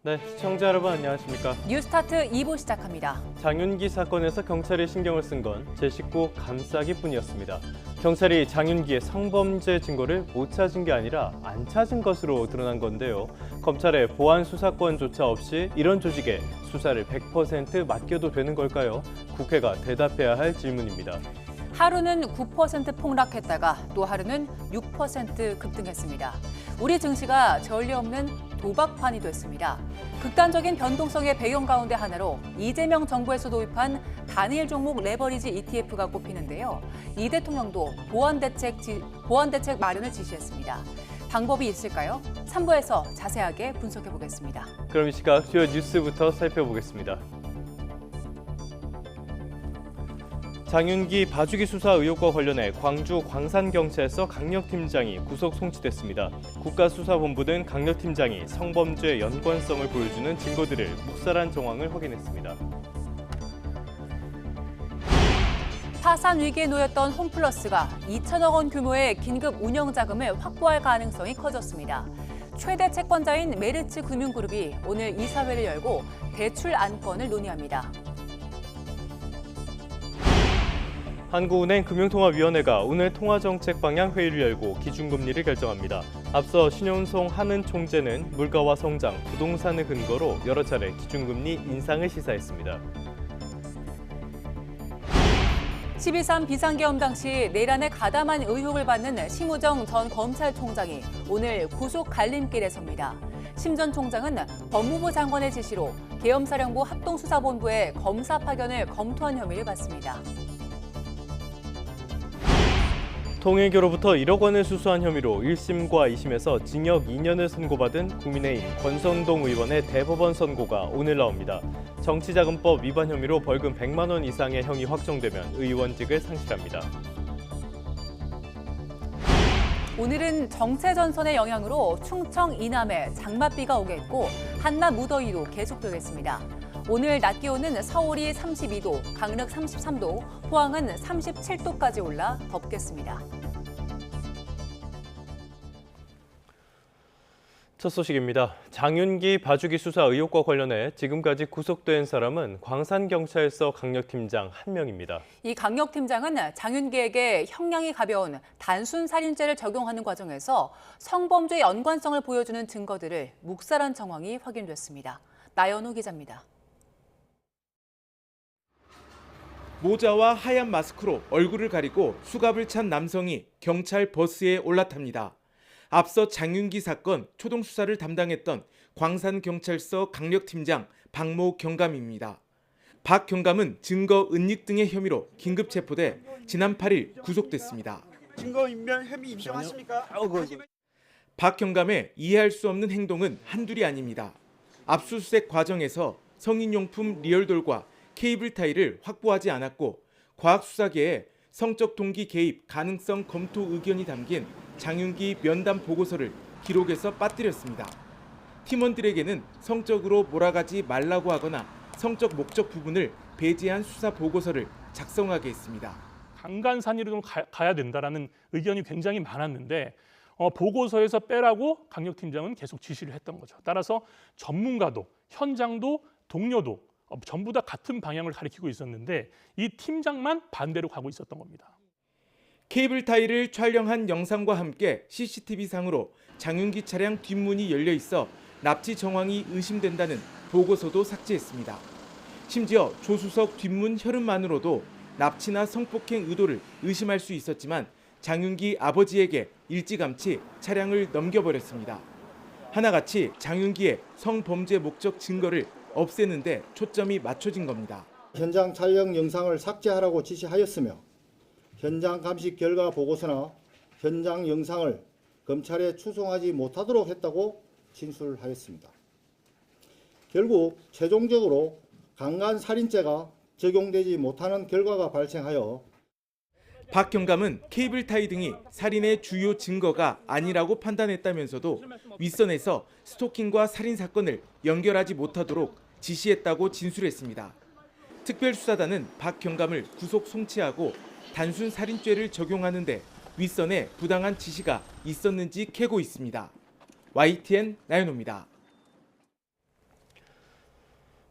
네, 시청자 여러분 안녕하십니까? 뉴스타트 2부 시작합니다. 장윤기 사건에서 경찰이 신경을 쓴 건 제 식구 감싸기뿐이었습니다. 경찰이 장윤기의 성범죄 증거를 못 찾은 게 아니라 안 찾은 것으로 드러난 건데요. 검찰의 보안 수사권조차 없이 이런 조직에 수사를 100% 맡겨도 되는 걸까요? 국회가 대답해야 할 질문입니다. 하루는 9% 폭락했다가 또 하루는 6% 급등했습니다. 우리 증시가 전례 없는 도박판이 됐습니다. 극단적인 변동성의 배경 가운데 하나로 이재명 정부에서 도입한 단일 종목 레버리지 ETF가 꼽히는데요. 이 대통령도 보완 대책 마련을 지시했습니다. 방법이 있을까요? 3부에서 자세하게 분석해 보겠습니다. 그럼 이 시각 주요 뉴스부터 살펴보겠습니다. 장윤기 봐주기 수사 의혹과 관련해 광주 광산경찰서 강력팀장이 구속 송치됐습니다. 국가수사본부는 강력팀장이 성범죄 연관성을 보여주는 증거들을 묵살한 정황을 확인했습니다. 파산 위기에 놓였던 홈플러스가 2천억 원 규모의 긴급 운영 자금을 확보할 가능성이 커졌습니다. 최대 채권자인 메르츠 금융그룹이 오늘 이사회를 열고 대출 안건을 논의합니다. 한국은행 금융통화위원회가 오늘 통화정책 방향 회의를 열고 기준금리를 결정합니다. 앞서 신윤송 한은 총재는 물가와 성장, 부동산을 근거로 여러 차례 기준금리 인상을 시사했습니다. 12.3 비상계엄 당시 내란에 가담한 의혹을 받는 심우정 전 검찰총장이 오늘 구속 갈림길에 섭니다. 심 전 총장은 법무부 장관의 지시로 계엄사령부 합동수사본부에 검사 파견을 검토한 혐의를 받습니다. 통일교로부터 1억 원을 수수한 혐의로 1심과 2심에서 징역 2년을 선고받은 국민의힘 권선동 의원의 대법원 선고가 오늘 나옵니다. 정치자금법 위반 혐의로 벌금 100만 원 이상의 형이 확정되면 의원직을 상실합니다. 오늘은 정체전선의 영향으로 충청 이남에 장맛비가 오겠고 한낮 무더위도 계속되겠습니다. 오늘 낮 기온은 서울이 32도, 강릉 33도, 포항은 37도까지 올라 덥겠습니다. 첫 소식입니다. 장윤기 봐주기 수사 의혹과 관련해 지금까지 구속된 사람은 광산경찰서 강력팀장 1명입니다. 이 강력팀장은 장윤기에게 형량이 가벼운 단순 살인죄를 적용하는 과정에서 성범죄 연관성을 보여주는 증거들을 묵살한 정황이 확인됐습니다. 나연호 기자입니다. 모자와 하얀 마스크로 얼굴을 가리고 수갑을 찬 남성이 경찰 버스에 올라탑니다. 앞서 장윤기 사건 초동 수사를 담당했던 광산경찰서 강력팀장 박모 경감입니다. 박 경감은 증거 은닉 등의 혐의로 긴급 체포돼 지난 8일 구속됐습니다. 증거인멸 혐의 인정하십니까? 박 경감의 이해할 수 없는 행동은 한둘이 아닙니다. 압수수색 과정에서 성인용품 리얼돌과 케이블 타이를 확보하지 않았고 과학수사계에 성적 동기 개입 가능성 검토 의견이 담긴 장윤기 면담 보고서를 기록에서 빠뜨렸습니다. 팀원들에게는 성적으로 몰아가지 말라고 하거나 성적 목적 부분을 배제한 수사 보고서를 작성하게 했습니다. 강간산이로 가야 된다라는 의견이 굉장히 많았는데 보고서에서 빼라고 강력팀장은 계속 지시를 했던 거죠. 따라서 전문가도 현장도 동료도 전부 다 같은 방향을 가리키고 있었는데 이 팀장만 반대로 가고 있었던 겁니다. 케이블 타이를 촬영한 영상과 함께 CCTV상으로 장윤기 차량 뒷문이 열려 있어 납치 정황이 의심된다는 보고서도 삭제했습니다. 심지어 조수석 뒷문 혈흔만으로도 납치나 성폭행 의도를 의심할 수 있었지만 장윤기 아버지에게 일찌감치 차량을 넘겨버렸습니다. 하나같이 장윤기의 성범죄 목적 증거를 없애는 데 초점이 맞춰진 겁니다. 현장 촬영 영상을 삭제하라고 지시하였으며 현장 감식 결과 보고서나 현장 영상을 검찰에 추송하지 못하도록 했다고 진술하였습니다. 결국 최종적으로 강간살인죄가 적용되지 못하는 결과가 발생하여 박 경감은 케이블 타이 등이 살인의 주요 증거가 아니라고 판단했다면서도 윗선에서 스토킹과 살인 사건을 연결하지 못하도록 지시했다고 진술했습니다. 특별수사단은 박 경감을 구속 송치하고 단순 살인죄를 적용하는데 윗선에 부당한 지시가 있었는지 캐고 있습니다. YTN 나연호입니다.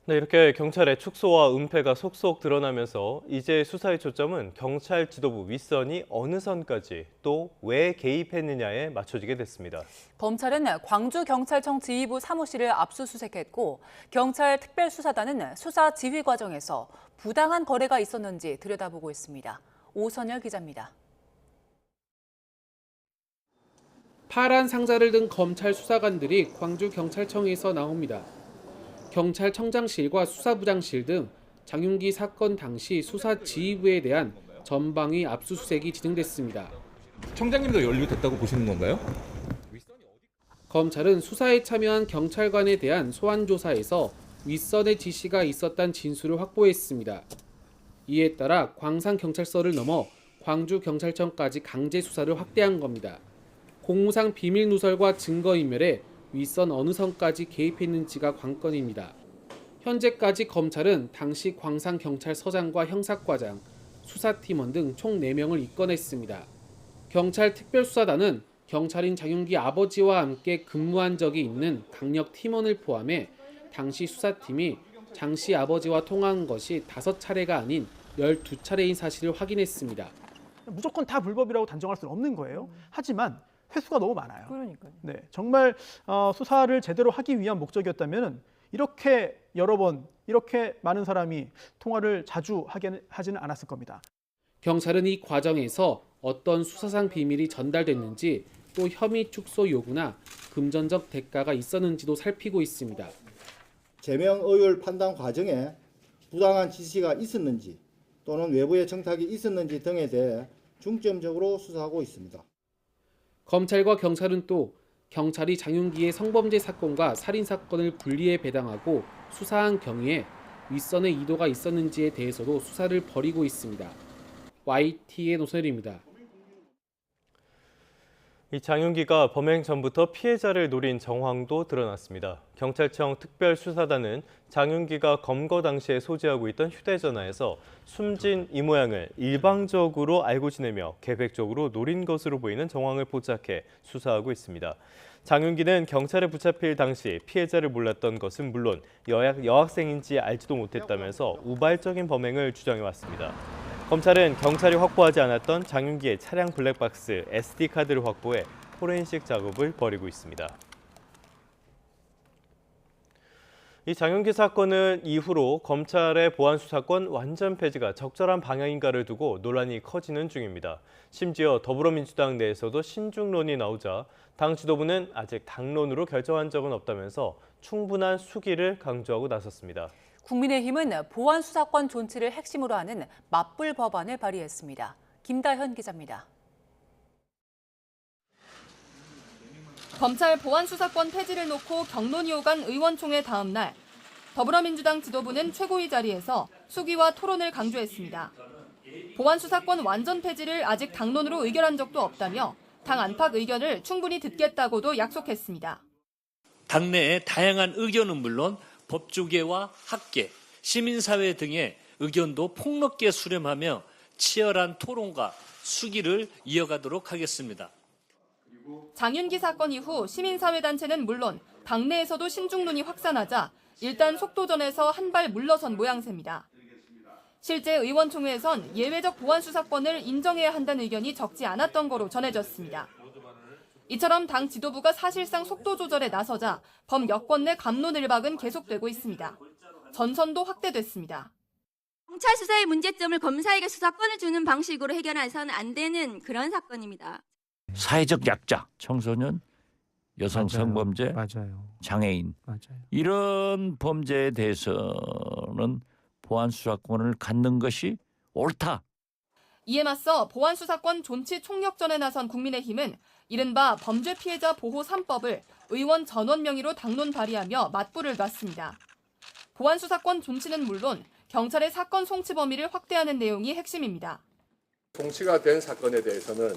네, 이렇게 경찰의 축소와 은폐가 속속 드러나면서 이제 수사의 초점은 경찰 지도부 윗선이 어느 선까지 또 왜 개입했느냐에 맞춰지게 됐습니다. 검찰은 광주경찰청 지휘부 사무실을 압수수색했고 경찰 특별수사단은 수사 지휘 과정에서 부당한 거래가 있었는지 들여다보고 있습니다. 오선열 기자입니다. 파란 상자를 든 검찰 수사관들이 광주경찰청에서 나옵니다. 경찰청장실과 수사부장실 등 장윤기 사건 당시 수사 지휘부에 대한 전방위 압수수색이 진행됐습니다. 청장님도 연루됐다고 보시는 건가요? 검찰은 수사에 참여한 경찰관에 대한 소환 조사에서 윗선의 지시가 있었다는 진술을 확보했습니다. 이에 따라 광산경찰서를 넘어 광주경찰청까지 강제 수사를 확대한 겁니다. 공무상 비밀 누설과 증거인멸에 윗선 어느 선까지 개입했는지가 관건입니다. 현재까지 검찰은 당시 광산경찰서장과 형사과장, 수사팀원 등 총 4명을 입건했습니다. 경찰 특별수사단은 경찰인 장윤기 아버지와 함께 근무한 적이 있는 강력 팀원을 포함해 당시 수사팀이 장 씨 아버지와 통화한 것이 5차례가 아닌 12차례인 사실을 확인했습니다. 무조건 다 불법이라고 단정할 수는 없는 거예요. 하지만 횟수가 너무 많아요. 그러니까요. 네, 정말 수사를 제대로 하기 위한 목적이었다면 이렇게 여러 번 이렇게 많은 사람이 통화를 자주 하지는 않았을 겁니다. 경찰은 이 과정에서 어떤 수사상 비밀이 전달됐는지 또 혐의 축소 요구나 금전적 대가가 있었는지도 살피고 있습니다. 제명 의율 판단 과정에 부당한 지시가 있었는지 또는 외부의 청탁이 있었는지 등에 대해 중점적으로 수사하고 있습니다. 검찰과 경찰은 또 경찰이 장윤기의 성범죄 사건과 살인 사건을 분리해 배당하고 수사한 경위에 윗선의 이도가 있었는지에 대해서도 수사를 벌이고 있습니다. YTN의 노선일입니다. 이 장윤기가 범행 전부터 피해자를 노린 정황도 드러났습니다. 경찰청 특별수사단은 장윤기가 검거 당시에 소지하고 있던 휴대전화에서 숨진 이 모양을 일방적으로 알고 지내며 계획적으로 노린 것으로 보이는 정황을 포착해 수사하고 있습니다. 장윤기는 경찰에 붙잡힐 당시 피해자를 몰랐던 것은 물론 여학생인지 알지도 못했다면서 우발적인 범행을 주장해왔습니다. 검찰은 경찰이 확보하지 않았던 장윤기의 차량 블랙박스 SD카드를 확보해 포렌식 작업을 벌이고 있습니다. 이 장윤기 사건은 이후로 검찰의 보안수사권 완전 폐지가 적절한 방향인가를 두고 논란이 커지는 중입니다. 심지어 더불어민주당 내에서도 신중론이 나오자 당 지도부는 아직 당론으로 결정한 적은 없다면서 충분한 수기를 강조하고 나섰습니다. 국민의힘은 보안수사권 존치를 핵심으로 하는 맞불 법안을 발의했습니다. 김다현 기자입니다. 검찰 보안수사권 폐지를 놓고 경론이 오간 의원총회 다음 날 더불어민주당 지도부는 최고위 자리에서 수기와 토론을 강조했습니다. 보안수사권 완전 폐지를 아직 당론으로 의결한 적도 없다며 당 안팎 의견을 충분히 듣겠다고도 약속했습니다. 당내의 다양한 의견은 물론 법조계와 학계, 시민사회 등의 의견도 폭넓게 수렴하며 치열한 토론과 수기를 이어가도록 하겠습니다. 장윤기 사건 이후 시민사회단체는 물론 당내에서도 신중론이 확산하자 일단 속도전에서 한 발 물러선 모양새입니다. 실제 의원총회에선 예외적 보안수사권을 인정해야 한다는 의견이 적지 않았던 거로 전해졌습니다. 이처럼 당 지도부가 사실상 속도 조절에 나서자 범여권 내 갑론을박은 계속되고 있습니다. 전선도 확대됐습니다. 경찰 수사의 문제점을 검사에게 수사권을 주는 방식으로 해결해서는 안 되는 그런 사건입니다. 사회적 약자, 청소년, 여성 성범죄, 장애인 이런 범죄에 대해서는 보안 수사권을 갖는 것이 옳다. 이에 맞서 보안수사권 존치 총력전에 나선 국민의힘은 이른바 범죄 피해자 보호 3법을 의원 전원 명의로 당론 발의하며 맞불을 놨습니다. 보안수사권 존치는 물론 경찰의 사건 송치 범위를 확대하는 내용이 핵심입니다. 송치가 된 사건에 대해서는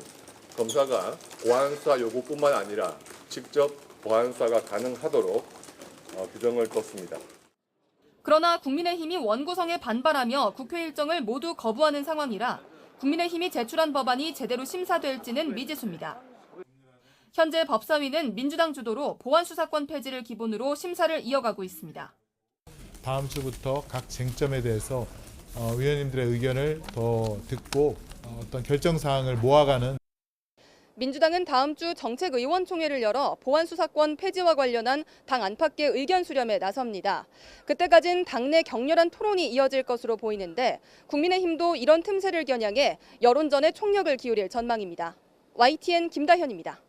검사가 보안수사 요구뿐만 아니라 직접 보안수사가 가능하도록 규정을 뒀습니다. 그러나 국민의힘이 원구성에 반발하며 국회 일정을 모두 거부하는 상황이라 국민의힘이 제출한 법안이 제대로 심사될지는 미지수입니다. 현재 법사위는 민주당 주도로 보안수사권 폐지를 기본으로 심사를 이어가고 있습니다. 다음 주부터 각 쟁점에 대해서 위원님들의 의견을 더 듣고 어떤 결정 사항을 모아가는. 민주당은 다음 주 정책의원총회를 열어 보안수사권 폐지와 관련한 당 안팎의 의견 수렴에 나섭니다. 그때까진 당내 격렬한 토론이 이어질 것으로 보이는데 국민의힘도 이런 틈새를 겨냥해 여론전에 총력을 기울일 전망입니다. YTN 김다현입니다.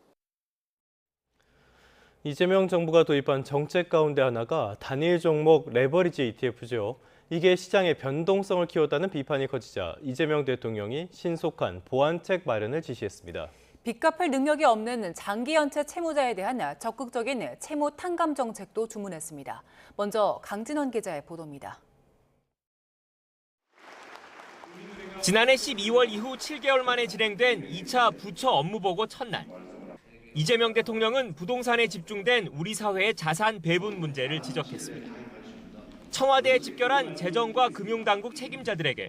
이재명 정부가 도입한 정책 가운데 하나가 단일 종목 레버리지 ETF죠. 이게 시장의 변동성을 키웠다는 비판이 커지자 이재명 대통령이 신속한 보완책 마련을 지시했습니다. 빚 갚을 능력이 없는 장기 연체 채무자에 대한 적극적인 채무 탕감 정책도 주문했습니다. 먼저 강진원 기자의 보도입니다. 지난해 12월 이후 7개월 만에 진행된 2차 부처 업무보고 첫날. 이재명 대통령은 부동산에 집중된 우리 사회의 자산 배분 문제를 지적했습니다. 청와대에 집결한 재정과 금융당국 책임자들에게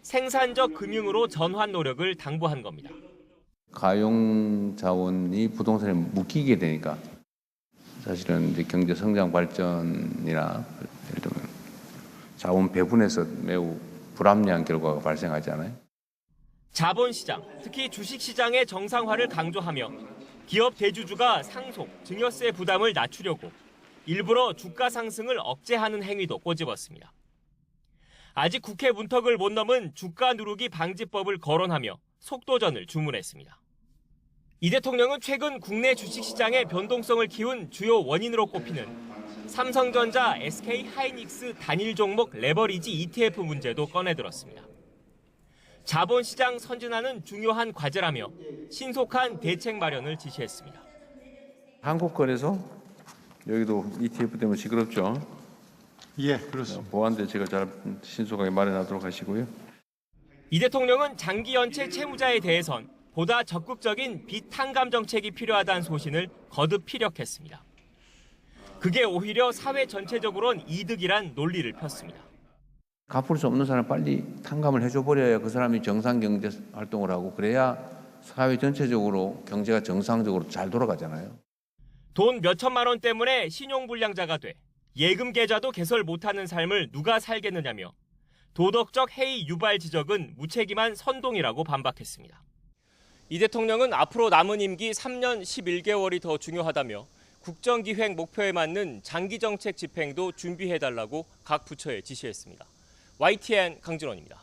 생산적 금융으로 전환 노력을 당부한 겁니다. 가용 자원이 부동산에 묶이게 되니까 사실은 이제 경제 성장 발전이나 예를 들면 자원 배분에서 매우 불합리한 결과가 발생하잖아요. 자본시장, 특히 주식시장의 정상화를 강조하며 기업 대주주가 상속, 증여세 부담을 낮추려고 일부러 주가 상승을 억제하는 행위도 꼬집었습니다. 아직 국회 문턱을 못 넘은 주가 누르기 방지법을 거론하며 속도전을 주문했습니다. 이 대통령은 최근 국내 주식시장의 변동성을 키운 주요 원인으로 꼽히는 삼성전자, SK하이닉스 단일 종목 레버리지 ETF 문제도 꺼내들었습니다. 자본시장 선진화는 중요한 과제라며 신속한 대책 마련을 지시했습니다. 한국거래소 여기도 ETF 때문에 시끄럽죠. 예, 그렇습니다. 보완 대책을 잘 신속하게 마련하도록 하시고요. 이 대통령은 장기 연체 채무자에 대해선 보다 적극적인 빚 탕감 정책이 필요하다는 소신을 거듭 피력했습니다. 그게 오히려 사회 전체적으로는 이득이란 논리를 폈습니다. 갚을 수 없는 사람 빨리 탕감을 해줘버려야 그 사람이 정상 경제 활동을 하고 그래야 사회 전체적으로 경제가 정상적으로 잘 돌아가잖아요. 돈 몇천만 원 때문에 신용불량자가 돼 예금 계좌도 개설 못하는 삶을 누가 살겠느냐며 도덕적 해이 유발 지적은 무책임한 선동이라고 반박했습니다. 이 대통령은 앞으로 남은 임기 3년 11개월이 더 중요하다며 국정기획 목표에 맞는 장기정책 집행도 준비해달라고 각 부처에 지시했습니다. YTN 강진원입니다.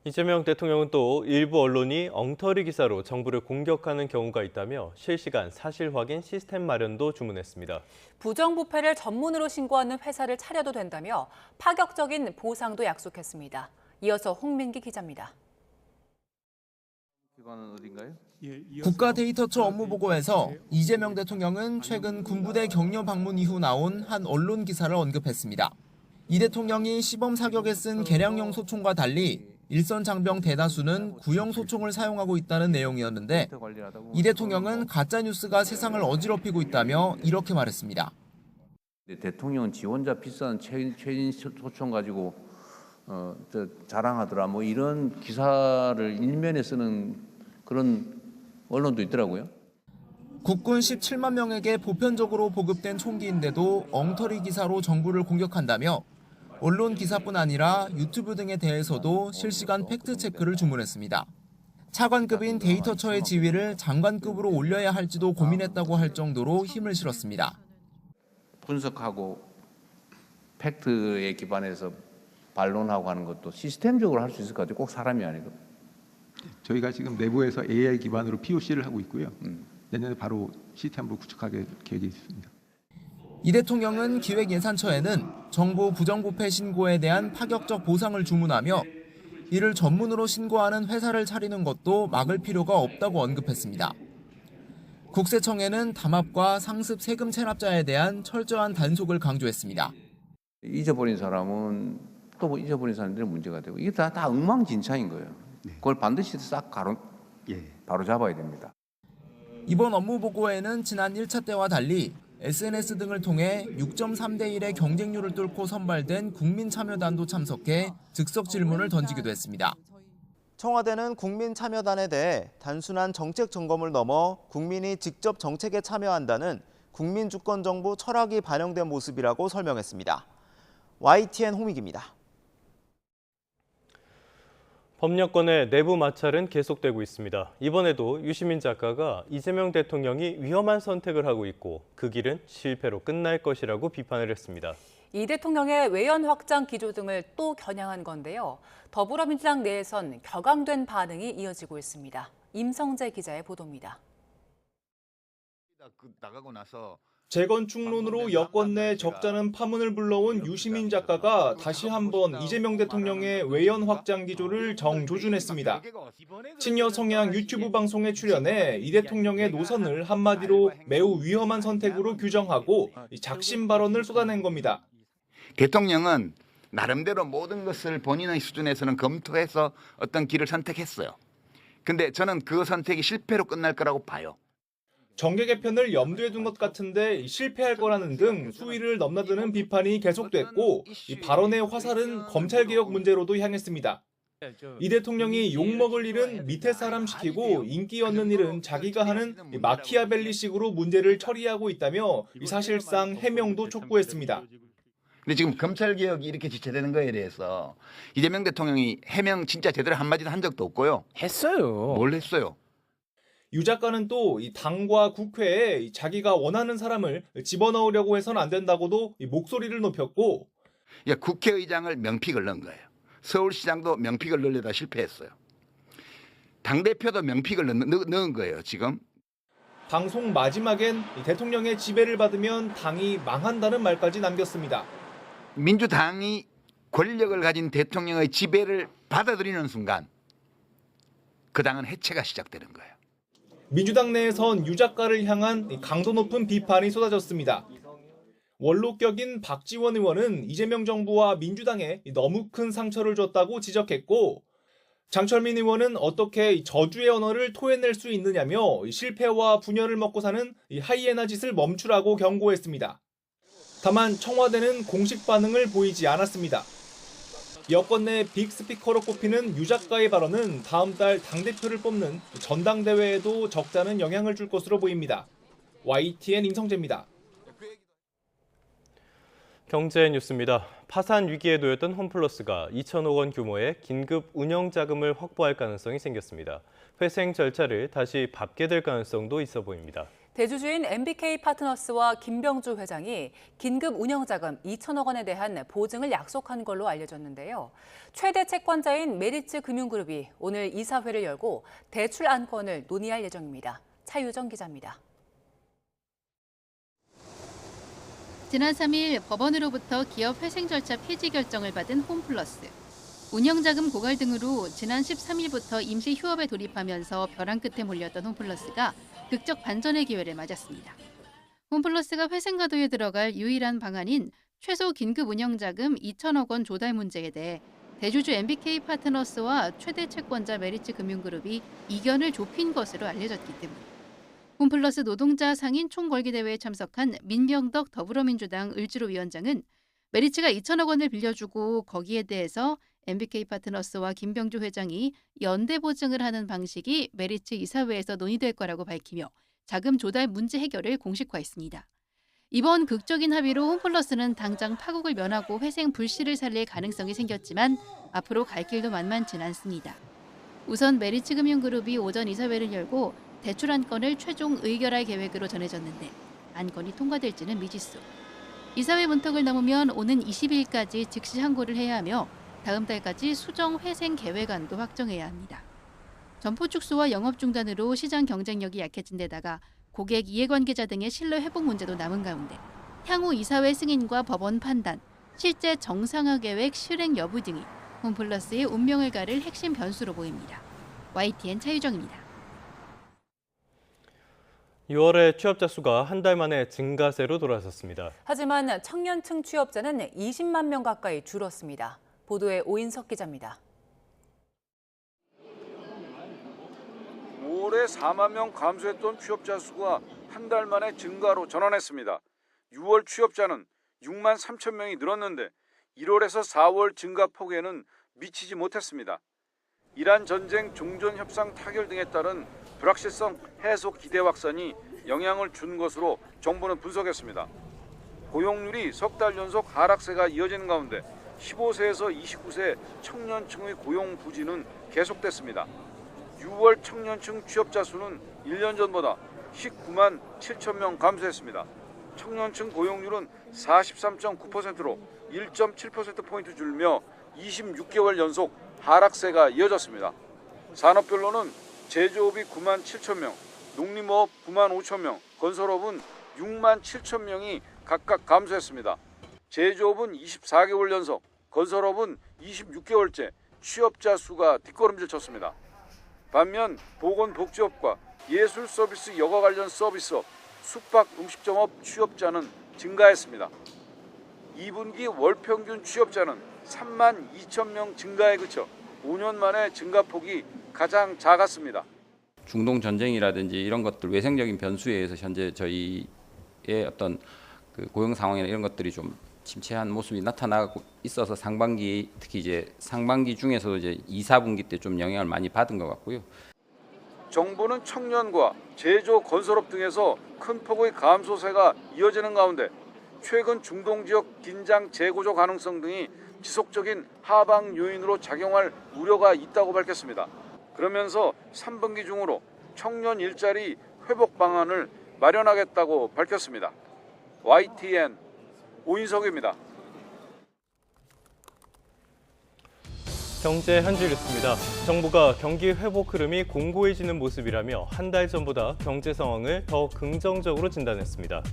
이재명 대통령은 또 일부 언론이 엉터리 기사로 정부를 공격하는 경우가 있다며 실시간 사실 확인 시스템 마련도 주문했습니다. 부정부패를 전문으로 신고하는 회사를 차려도 된다며 파격적인 보상도 약속했습니다. 이어서 홍민기 기자입니다. 기관은 어딘가요? 국가데이터처 업무보고에서 이재명 대통령은 최근 군부대 격려 방문 이후 나온 한 언론 기사를 언급했습니다. 이 대통령이 시범 사격에 쓴 개량형 소총과 달리 일선 장병 대다수는 구형 소총을 사용하고 있다는 내용이었는데 이 대통령은 가짜뉴스가 세상을 어지럽히고 있다며 이렇게 말했습니다. 대통령은 지 혼자 비싼 최신 소총 가지고 자랑하더라 뭐 이런 기사를 일면에 쓰는 그런 언론도 있더라고요. 국군 17만 명에게 보편적으로 보급된 총기인데도 엉터리 기사로 정부를 공격한다며 언론 기사뿐 아니라 유튜브 등에 대해서도 실시간 팩트체크를 주문했습니다. 차관급인 데이터처의 지위를 장관급으로 올려야 할지도 고민했다고 할 정도로 힘을 실었습니다. 분석하고 팩트에 기반해서 반론하고 하는 것도 시스템적으로 할 수 있을 것 같아요. 꼭 사람이 아니고. 저희가 지금 내부에서 AI 기반으로 POC를 하고 있고요. 내년에 바로 시스템으로 구축하게 계획이 있습니다. 이 대통령은 기획예산처에는 정부 부정부패 신고에 대한 파격적 보상을 주문하며 이를 전문으로 신고하는 회사를 차리는 것도 막을 필요가 없다고 언급했습니다. 국세청에는 담합과 상습 세금 체납자에 대한 철저한 단속을 강조했습니다. 잊어버린 사람은 또 뭐 잊어버린 사람들의 문제가 되고 이게 다 엉망진창인 거예요. 그걸 반드시 싹 바로 잡아야 됩니다. 이번 업무보고에는 지난 1차 때와 달리 SNS 등을 통해 6.3대 1의 경쟁률을 뚫고 선발된 국민참여단도 참석해 즉석 질문을 던지기도 했습니다. 청와대는 국민참여단에 대해 단순한 정책 점검을 넘어 국민이 직접 정책에 참여한다는 국민 주권 정부 철학이 반영된 모습이라고 설명했습니다. YTN 홍익입니다. 법령권의 내부 마찰은 계속되고 있습니다. 이번에도 유시민 작가가 이재명 대통령이 위험한 선택을 하고 있고 그 길은 실패로 끝날 것이라고 비판을 했습니다. 이 대통령의 외연 확장 기조 등을 또 겨냥한 건데요. 더불어민주당 내에선 격앙된 반응이 이어지고 있습니다. 임성재 기자의 보도입니다. 나가고 나서 재건축론으로 여권 내 적잖은 파문을 불러온 유시민 작가가 다시 한번 이재명 대통령의 외연 확장 기조를 정조준했습니다. 친여 성향 유튜브 방송에 출연해 이 대통령의 노선을 한마디로 매우 위험한 선택으로 규정하고 작심 발언을 쏟아낸 겁니다. 대통령은 나름대로 모든 것을 본인의 수준에서는 검토해서 어떤 길을 선택했어요. 근데 저는 그 선택이 실패로 끝날 거라고 봐요. 정계 개편을 염두에 둔 것 같은데 실패할 거라는 등 수위를 넘나드는 비판이 계속됐고 이 발언의 화살은 검찰개혁 문제로도 향했습니다. 이 대통령이 욕먹을 일은 밑에 사람 시키고 인기 얻는 일은 자기가 하는 마키아벨리식으로 문제를 처리하고 있다며 사실상 해명도 촉구했습니다. 근데 지금 검찰개혁이 이렇게 지체되는 거에 대해서 이재명 대통령이 해명 진짜 제대로 한마디도 한 적도 없고요. 했어요. 뭘 했어요? 유 작가는 또 이 당과 국회에 자기가 원하는 사람을 집어넣으려고 해서는 안 된다고도 목소리를 높였고, 국회의장을 명픽을 넣은 거예요. 서울시장도 명픽을 넣으려다 실패했어요. 당대표도 명픽을 넣은 거예요, 지금. 방송 마지막엔 대통령의 지배를 받으면 당이 망한다는 말까지 남겼습니다. 민주당이 권력을 가진 대통령의 지배를 받아들이는 순간 그 당은 해체가 시작되는 거예요. 민주당 내에선 유 작가를 향한 강도 높은 비판이 쏟아졌습니다. 원로격인 박지원 의원은 이재명 정부와 민주당에 너무 큰 상처를 줬다고 지적했고, 장철민 의원은 어떻게 저주의 언어를 토해낼 수 있느냐며 실패와 분열을 먹고 사는 하이에나 짓을 멈추라고 경고했습니다. 다만 청와대는 공식 반응을 보이지 않았습니다. 여권 내 빅스피커로 꼽히는 유 작가의 발언은 다음 달 당대표를 뽑는 전당대회에도 적잖은 영향을 줄 것으로 보입니다. YTN 임성재입니다. 경제 뉴스입니다. 파산 위기에 놓였던 홈플러스가 2천억 원 규모의 긴급 운영 자금을 확보할 가능성이 생겼습니다. 회생 절차를 다시 밟게 될 가능성도 있어 보입니다. 대주주인 MBK 파트너스와 김병주 회장이 긴급 운영자금 2천억 원에 대한 보증을 약속한 걸로 알려졌는데요. 최대 채권자인 메리츠 금융그룹이 오늘 이사회를 열고 대출 안건을 논의할 예정입니다. 차유정 기자입니다. 지난 3일 법원으로부터 기업 회생 절차 폐지 결정을 받은 홈플러스. 운영자금 고갈 등으로 지난 13일부터 임시 휴업에 돌입하면서 벼랑 끝에 몰렸던 홈플러스가 극적 반전의 기회를 맞았습니다. 홈플러스가 회생 가도에 들어갈 유일한 방안인 최소 긴급 운영자금 2천억 원 조달 문제에 대해 대주주 MBK 파트너스와 최대 채권자 메리츠 금융그룹이 이견을 좁힌 것으로 알려졌기 때문. 홈플러스 노동자 상인 총궐기대회에 참석한 민병덕 더불어민주당 을지로 위원장은 메리츠가 2천억 원을 빌려주고 거기에 대해서 MBK 파트너스와 김병주 회장이 연대 보증을 하는 방식이 메리츠 이사회에서 논의될 거라고 밝히며 자금 조달 문제 해결을 공식화했습니다. 이번 극적인 합의로 홈플러스는 당장 파국을 면하고 회생 불씨를 살릴 가능성이 생겼지만 앞으로 갈 길도 만만치 않습니다. 우선 메리츠 금융그룹이 오전 이사회를 열고 대출 안건을 최종 의결할 계획으로 전해졌는데 안건이 통과될지는 미지수. 이사회 문턱을 넘으면 오는 20일까지 즉시 항고를 해야 하며 다음 달까지 수정 회생 계획안도 확정해야 합니다. 점포 축소와 영업 중단으로 시장 경쟁력이 약해진 데다가 고객 이해관계자 등의 신뢰 회복 문제도 남은 가운데 향후 이사회 승인과 법원 판단, 실제 정상화 계획 실행 여부 등이 홈플러스의 운명을 가를 핵심 변수로 보입니다. YTN 차유정입니다. 6월에 취업자 수가 한 달 만에 증가세로 돌아섰습니다. 하지만 청년층 취업자는 20만 명 가까이 줄었습니다. 보도에 오인석 기자입니다. 올해 4만 명 감소했던 취업자 수가 한 달 만에 증가로 전환했습니다. 6월 취업자는 6만 3천 명이 늘었는데 1월에서 4월 증가폭에는 미치지 못했습니다. 이란 전쟁 종전 협상 타결 등에 따른 불확실성 해소 기대 확산이 영향을 준 것으로 정부는 분석했습니다. 고용률이 석 달 연속 하락세가 이어지는 가운데 15세에서 29세 청년층의 고용 부진은 계속됐습니다. 6월 청년층 취업자 수는 1년 전보다 19만 7천 명 감소했습니다. 청년층 고용률은 43.9%로 1.7%포인트 줄며 26개월 연속 하락세가 이어졌습니다. 산업별로는 제조업이 9만 7천 명, 농림업 9만 5천 명, 건설업은 6만 7천 명이 각각 감소했습니다. 제조업은 24개월 연속, 건설업은 26개월째 취업자 수가 뒷걸음질 쳤습니다. 반면 보건복지업과 예술 서비스 여가 관련 서비스업, 숙박 음식점업 취업자는 증가했습니다. 2분기 월평균 취업자는 3만 2천 명 증가에 그쳐 5년 만에 증가폭이 가장 작았습니다. 중동 전쟁이라든지 이런 것들 외생적인 변수에 의해서 현재 저희의 어떤 그 고용 상황이나 이런 것들이 좀 침체한 모습이 나타나고 있어서 상반기 특히 이제 상반기 중에서도 이제 2, 4분기 때 좀 영향을 많이 받은 것 같고요. 정부는 청년과 제조, 건설업 등에서 큰 폭의 감소세가 이어지는 가운데 최근 중동 지역 긴장 재고조 가능성 등이 지속적인 하방 요인으로 작용할 우려가 있다고 밝혔습니다. 그러면서 3분기 중으로 청년 일자리 회복 방안을 마련하겠다고 밝혔습니다. YTN 오인석입니다. 경제 한 줄 뉴스입니다. 정부가 경기 회복 흐름이 공고해지는 모습이라며 한 달 전보다 경제 상황을 더 긍정적으로 진단했습니다.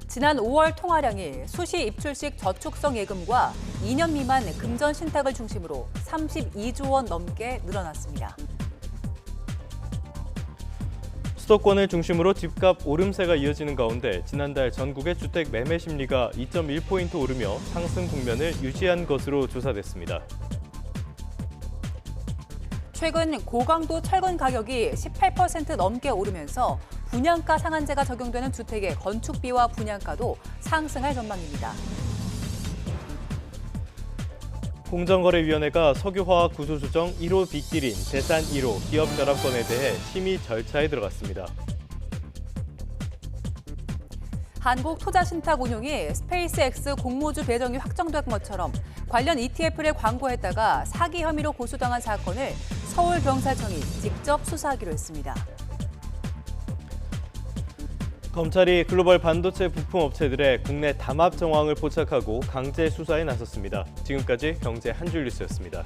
지난 5월 통화량이 수시 입출식 저축성 예금과 2년 미만 금전 신탁을 중심으로 32조 원 넘게 늘어났습니다. 수도권을 중심으로 집값 오름세가 이어지는 가운데 지난달 전국의 주택 매매 심리가 2.1포인트 오르며 상승 국면을 유지한 것으로 조사됐습니다. 최근 고강도 철근 가격이 18% 넘게 오르면서 분양가 상한제가 적용되는 주택의 건축비와 분양가도 상승할 전망입니다. 공정거래위원회가 석유화학 구조조정 1호 빅딜인 대산 1호 기업 결합권에 대해 심의 절차에 들어갔습니다. 한국투자신탁운용이 스페이스X 공모주 배정이 확정된 것처럼 관련 ETF를 광고했다가 사기 혐의로 고소당한 사건을 서울경찰청이 직접 수사하기로 했습니다. 검찰이 글로벌 반도체 부품 업체들의 국내 담합 정황을 포착하고 강제 수사에 나섰습니다. 지금까지 경제 한 줄 뉴스였습니다.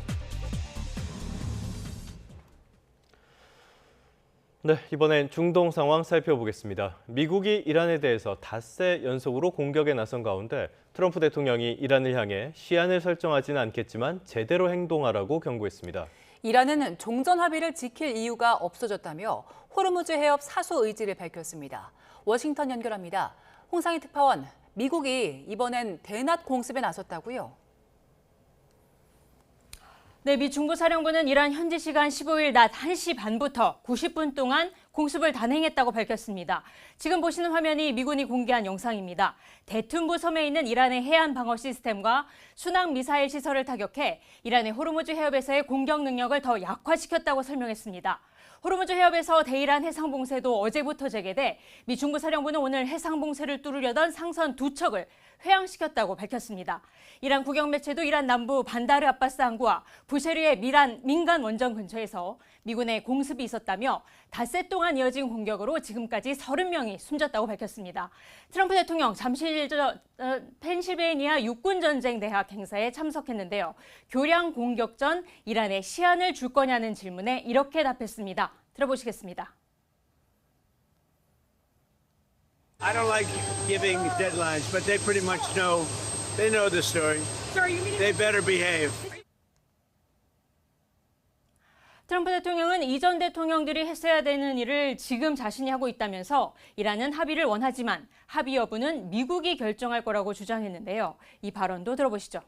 네, 이번엔 중동 상황 살펴보겠습니다. 미국이 이란에 대해서 닷새 연속으로 공격에 나선 가운데 트럼프 대통령이 이란을 향해 시한을 설정하지는 않겠지만 제대로 행동하라고 경고했습니다. 이란은 종전 합의를 지킬 이유가 없어졌다며 호르무즈 해협 사수 의지를 밝혔습니다. 워싱턴 연결합니다. 홍상희 특파원, 미국이 이번엔 대낮 공습에 나섰다고요? 네, 미 중부사령부는 이란 현지 시간 15일 낮 1시 반부터 90분 동안 공습을 단행했다고 밝혔습니다. 지금 보시는 화면이 미군이 공개한 영상입니다. 대툰부 섬에 있는 이란의 해안 방어 시스템과 순항 미사일 시설을 타격해 이란의 호르무즈 해협에서의 공격 능력을 더 약화시켰다고 설명했습니다. 호르무즈 해협에서 대이란 해상봉쇄도 어제부터 재개돼 미 중부사령부는 오늘 해상봉쇄를 뚫으려던 상선 2척을 회항시켰다고 밝혔습니다. 이란 국영 매체도 이란 남부 반다르 아바스 항구와 부셰르의 민간 원전 근처에서 미군의 공습이 있었다며 닷새 동안 이어진 공격으로 지금까지 30명이 숨졌다고 밝혔습니다. 트럼프 대통령 잠실 펜실베이니아 육군전쟁 대학 행사에 참석했는데요. 교량 공격 전 이란에 시한을 줄 거냐는 질문에 이렇게 답했습니다. 들어보시겠습니다. I don't like giving deadlines, but they pretty much know. They know the story. They better behave. 트럼프 대통령은 이전 대통령들이 했어야 되는 일을 지금 자신이 하고 있다면서 이란은 합의를 원하지만 합의 여부는 미국이 결정할 거라고 주장했는데요. 이 발언도 들어보시죠.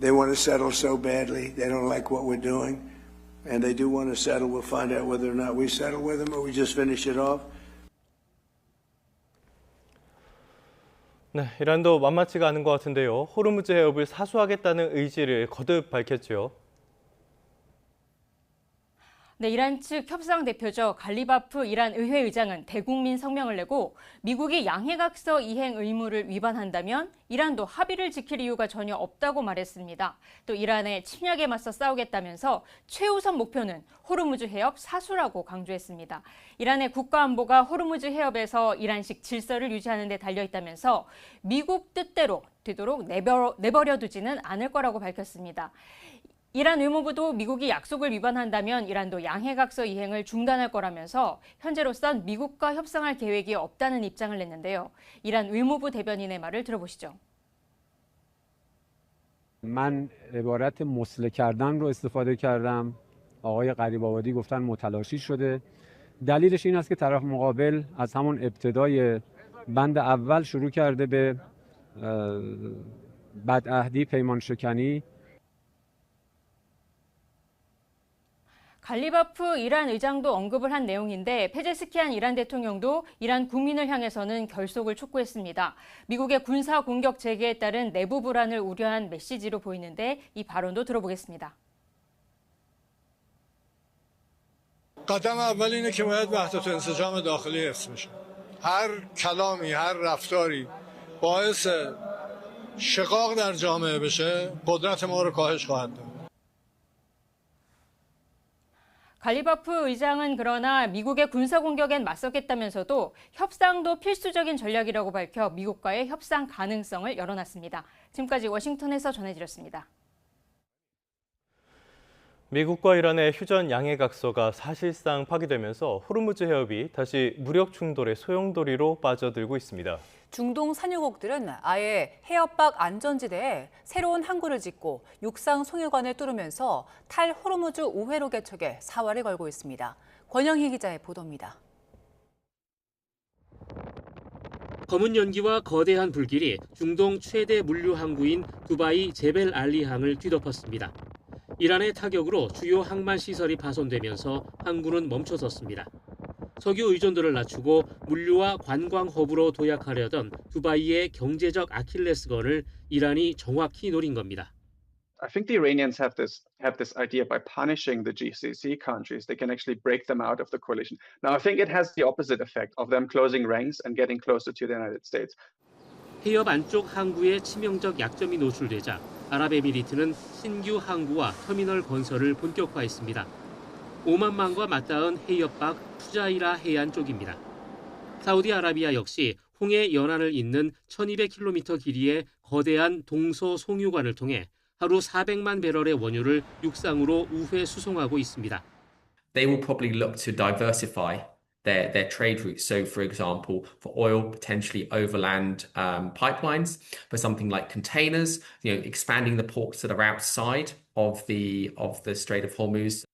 They want to settle so badly. They don't like what we're doing. And they do want to settle. We'll find out whether or not we settle with them or we just finish it off. 네, 이란도 만만치가 않은 것 같은데요. 호르무즈 해협을 사수하겠다는 의지를 거듭 밝혔죠. 네, 이란 측 협상 대표죠. 갈리바프 이란 의회 의장은 대국민 성명을 내고 미국이 양해각서 이행 의무를 위반한다면 이란도 합의를 지킬 이유가 전혀 없다고 말했습니다. 또 이란의 침략에 맞서 싸우겠다면서 최우선 목표는 호르무즈 해협 사수라고 강조했습니다. 이란의 국가안보가 호르무즈 해협에서 이란식 질서를 유지하는 데 달려있다면서 미국 뜻대로 되도록 내버려 두지는 않을 거라고 밝혔습니다. 이란 외무부도 미국이 약속을 위반한다면 이란도 양해각서 이행을 중단할 거라면서 현재로선 미국과 협상할 계획이 없다는 입장을 냈는데요. 이란 외무부 대변인의 말을 들어보시죠. من عبارت مسله کردن رو استفاده کردم. آقای غریب‌آبادی گفتن متلاشی شده. دلیلش این است که طرف مقابل از همون ابتدای بند اول شروع کرده به بدعهدی پیمان شکنی. 갈리바프 이란 의장도 언급을 한 내용인데 페제스키안 이란 대통령도 이란 국민을 향해서는 결속을 촉구했습니다. 미국의 군사 공격 재개에 따른 내부 불안을 우려한 메시지로 보이는데 이 발언도 들어보겠습니다. قدم اول اینه که باید وحدت و انسجام داخلی حفظ بشه. هر کلامی، هر رفتاری باعث شقاق در جامعه بشه، قدرت ما رو کاهش خواهد داد. 갈리바프 의장은 그러나 미국의 군사 공격엔 맞서겠다면서도 협상도 필수적인 전략이라고 밝혀 미국과의 협상 가능성을 열어놨습니다. 지금까지 워싱턴에서 전해드렸습니다. 미국과 이란의 휴전 양해각서가 사실상 파기되면서 호르무즈 해협이 다시 무력 충돌의 소용돌이로 빠져들고 있습니다. 중동 산유국들은 아예 해협 밖 안전지대에 새로운 항구를 짓고 육상 송유관을 뚫으면서 탈호르무즈 우회로 개척에 사활을 걸고 있습니다. 권영희 기자의 보도입니다. 검은 연기와 거대한 불길이 중동 최대 물류 항구인 두바이 제벨 알리항을 뒤덮었습니다. 이란의 타격으로 주요 항만 시설이 파손되면서 항구는 멈춰섰습니다. 석유 의존도를 낮추고 물류와 관광 허브로 도약하려던 두바이의 경제적 아킬레스건을 이란이 정확히 노린 겁니다. I think the Iranians have this idea by punishing the GCC countries, they can actually break them out of the coalition. Now, I think it has the opposite effect of them closing ranks and getting closer to the United States. 해협 안쪽 항구에 치명적 약점이 노출되자 아랍에미리트는 신규 항구와 터미널 건설을 본격화했습니다. 오만만과 맞닿은 해협 밖 푸자이라 해안 쪽입니다. 사우디아라비아 역시 홍해 연안을 잇는 1200km 길이의 거대한 동서 송유관을 통해 하루 400만 배럴의 원유를 육상으로 우회 수송하고 있습니다. They will probably look to diversify their trade routes. So, for example, for oil, potentially overland pipelines. For something like containers, expanding the ports that are outside of the Strait of Hormuz.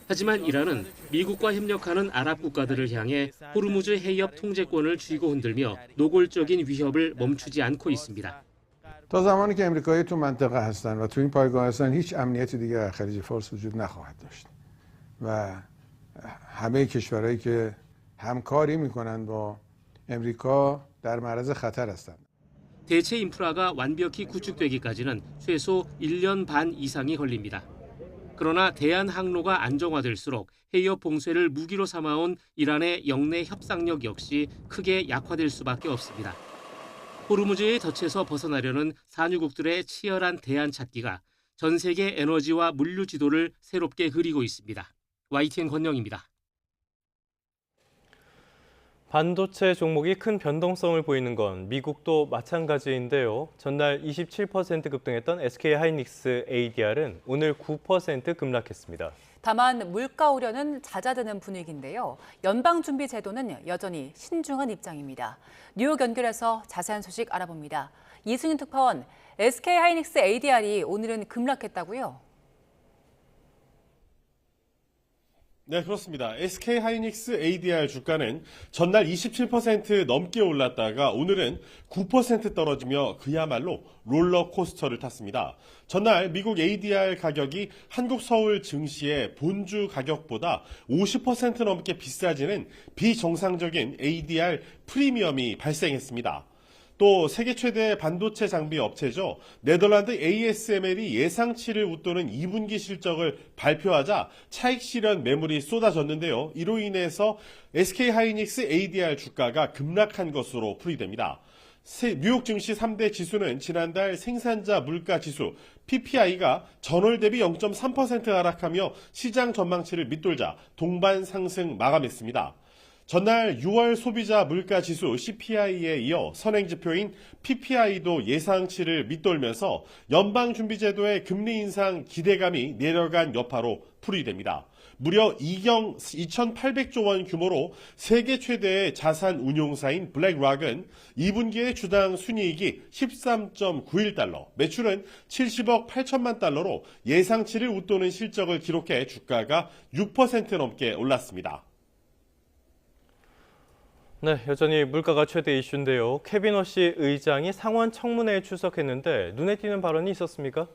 하지만 이란은 미국과 협력하는 아랍 국가들을 향해 호르무즈 해협 통제권을 쥐고 흔들며 노골적인 위협을 멈추지 않고 있습니다. تا زمانی که امریکایی تو منطقه هستن و تو این پایگاه هستن هیچ امنیتی دیگه در خلیج فارس وجود نخواهد داشت و همه کشورهایی که همکاری میکنن با امریکا در معرض خطر هستند. 대체 인프라가 완벽히 구축되기까지는 최소 1년 반 이상이 걸립니다. 그러나 대한 항로가 안정화될수록 해협 봉쇄를 무기로 삼아온 이란의 영내 협상력 역시 크게 약화될 수밖에 없습니다. 호르무즈의 덫에서 벗어나려는 산유국들의 치열한 대안 찾기가 전 세계 에너지와 물류 지도를 새롭게 그리고 있습니다. YTN 권영입니다. 반도체 종목이 큰 변동성을 보이는 건 미국도 마찬가지인데요. 전날 27% 급등했던 SK하이닉스 ADR은 오늘 9% 급락했습니다. 다만 물가 우려는 잦아드는 분위기인데요. 연방준비제도는 여전히 신중한 입장입니다. 뉴욕 연결해서 자세한 소식 알아봅니다. 이승윤 특파원, SK하이닉스 ADR이 오늘은 급락했다고요? 네, 그렇습니다. SK하이닉스 ADR 주가는 전날 27% 넘게 올랐다가 오늘은 9% 떨어지며 그야말로 롤러코스터를 탔습니다. 전날 미국 ADR 가격이 한국 서울 증시의 본주 가격보다 50% 넘게 비싸지는 비정상적인 ADR 프리미엄이 발생했습니다. 또 세계 최대 반도체 장비 업체죠. 네덜란드 ASML이 예상치를 웃도는 2분기 실적을 발표하자 차익 실현 매물이 쏟아졌는데요. 이로 인해서 SK하이닉스 ADR 주가가 급락한 것으로 풀이됩니다. 뉴욕 증시 3대 지수는 지난달 생산자 물가 지수 PPI가 전월 대비 0.3% 하락하며 시장 전망치를 밑돌자 동반 상승 마감했습니다. 전날 6월 소비자 물가 지수 CPI에 이어 선행지표인 PPI도 예상치를 밑돌면서 연방준비제도의 금리 인상 기대감이 내려간 여파로 풀이됩니다. 무려 2,800조 원 규모로 세계 최대의 자산 운용사인 블랙락은 2분기의 주당 순이익이 13.91달러, 매출은 70억 8천만 달러로 예상치를 웃도는 실적을 기록해 주가가 6% 넘게 올랐습니다. 네, 여전히 물가가 최대 이슈인데요. 케빈 워시 의장이 상원 청문회에 출석했는데 눈에 띄는 발언이 있었습니까?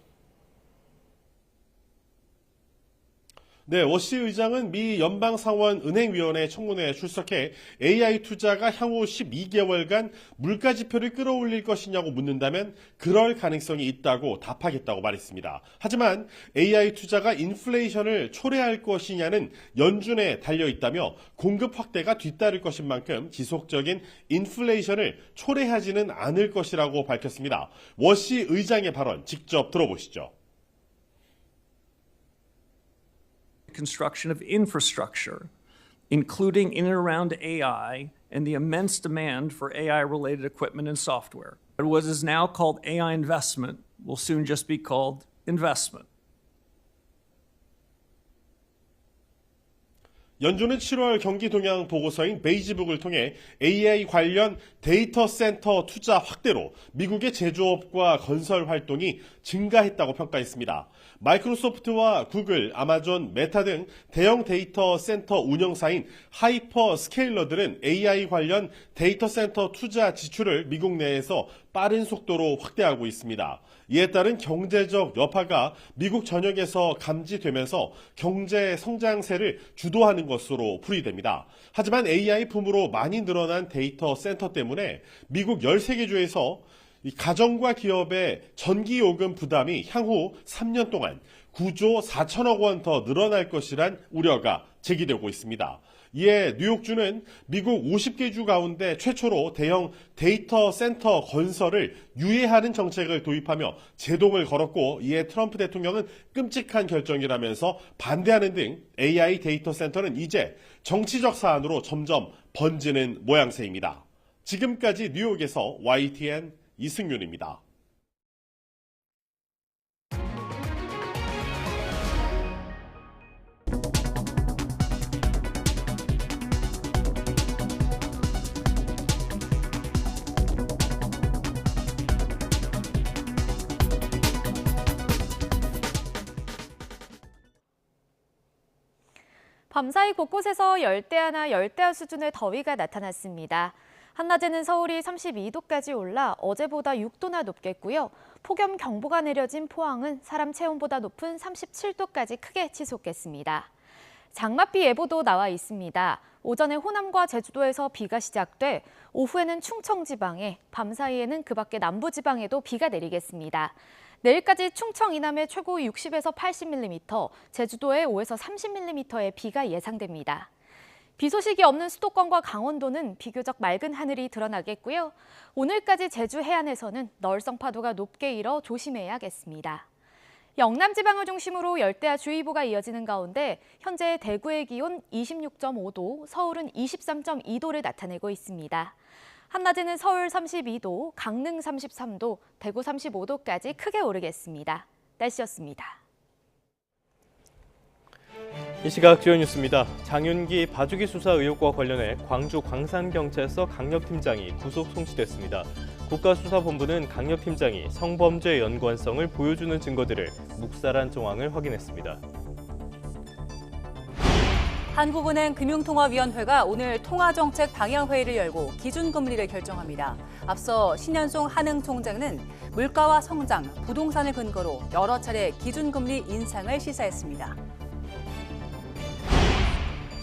네, 워시 의장은 미 연방상원은행위원회 청문회에 출석해 AI 투자가 향후 12개월간 물가 지표를 끌어올릴 것이냐고 묻는다면 그럴 가능성이 있다고 답하겠다고 말했습니다. 하지만 AI 투자가 인플레이션을 초래할 것이냐는 연준에 달려있다며 공급 확대가 뒤따를 것인 만큼 지속적인 인플레이션을 초래하지는 않을 것이라고 밝혔습니다. 워시 의장의 발언 직접 들어보시죠. Construction of infrastructure, including in and around AI and the immense demand for AI-related equipment and software. What is now called AI investment will soon just be called investment. 연준은 7월 경기 동향 보고서인 베이지북을 통해 AI 관련 데이터 센터 투자 확대로 미국의 제조업과 건설 활동이 증가했다고 평가했습니다. 마이크로소프트와 구글, 아마존, 메타 등 대형 데이터 센터 운영사인 하이퍼 스케일러들은 AI 관련 데이터 센터 투자 지출을 미국 내에서 빠른 속도로 확대하고 있습니다. 이에 따른 경제적 여파가 미국 전역에서 감지되면서 경제 성장세를 주도하는 것으로 풀이됩니다. 하지만 AI 붐으로 많이 늘어난 데이터 센터 때문에 미국 13개 주에서 가정과 기업의 전기요금 부담이 향후 3년 동안 9조 4천억 원 더 늘어날 것이란 우려가 제기되고 있습니다. 이에 뉴욕주는 미국 50개 주 가운데 최초로 대형 데이터 센터 건설을 유예하는 정책을 도입하며 제동을 걸었고, 이에 트럼프 대통령은 끔찍한 결정이라면서 반대하는 등 AI 데이터 센터는 이제 정치적 사안으로 점점 번지는 모양새입니다. 지금까지 뉴욕에서 YTN 이승윤입니다. 밤사이 곳곳에서 열대야나 열대야 수준의 더위가 나타났습니다. 한낮에는 서울이 32도까지 올라 어제보다 6도나 높겠고요. 폭염경보가 내려진 포항은 사람 체온보다 높은 37도까지 크게 치솟겠습니다. 장맛비 예보도 나와 있습니다. 오전에 호남과 제주도에서 비가 시작돼 오후에는 충청 지방에, 밤사이에는 그 밖에 남부지방에도 비가 내리겠습니다. 내일까지 충청 이남에 최고 60에서 80mm, 제주도에 5에서 30mm의 비가 예상됩니다. 비 소식이 없는 수도권과 강원도는 비교적 맑은 하늘이 드러나겠고요. 오늘까지 제주 해안에서는 널성 파도가 높게 일어 조심해야겠습니다. 영남 지방을 중심으로 열대야 주의보가 이어지는 가운데 현재 대구의 기온 26.5도, 서울은 23.2도를 나타내고 있습니다. 한낮에는 서울 32도, 강릉 33도, 대구 35도까지 크게 오르겠습니다. 날씨였습니다. 이 시각 주요 뉴스입니다. 장윤기 봐주기 수사 의혹과 관련해 광주 광산경찰서 강력팀장이 구속 송치됐습니다. 국가수사본부는 강력팀장이 성범죄 연관성을 보여주는 증거들을 묵살한 정황을 확인했습니다. 한국은행 금융통화위원회가 오늘 통화정책 방향회의를 열고 기준금리를 결정합니다. 앞서 신현송 한흥총장은 물가와 성장, 부동산을 근거로 여러 차례 기준금리 인상을 시사했습니다.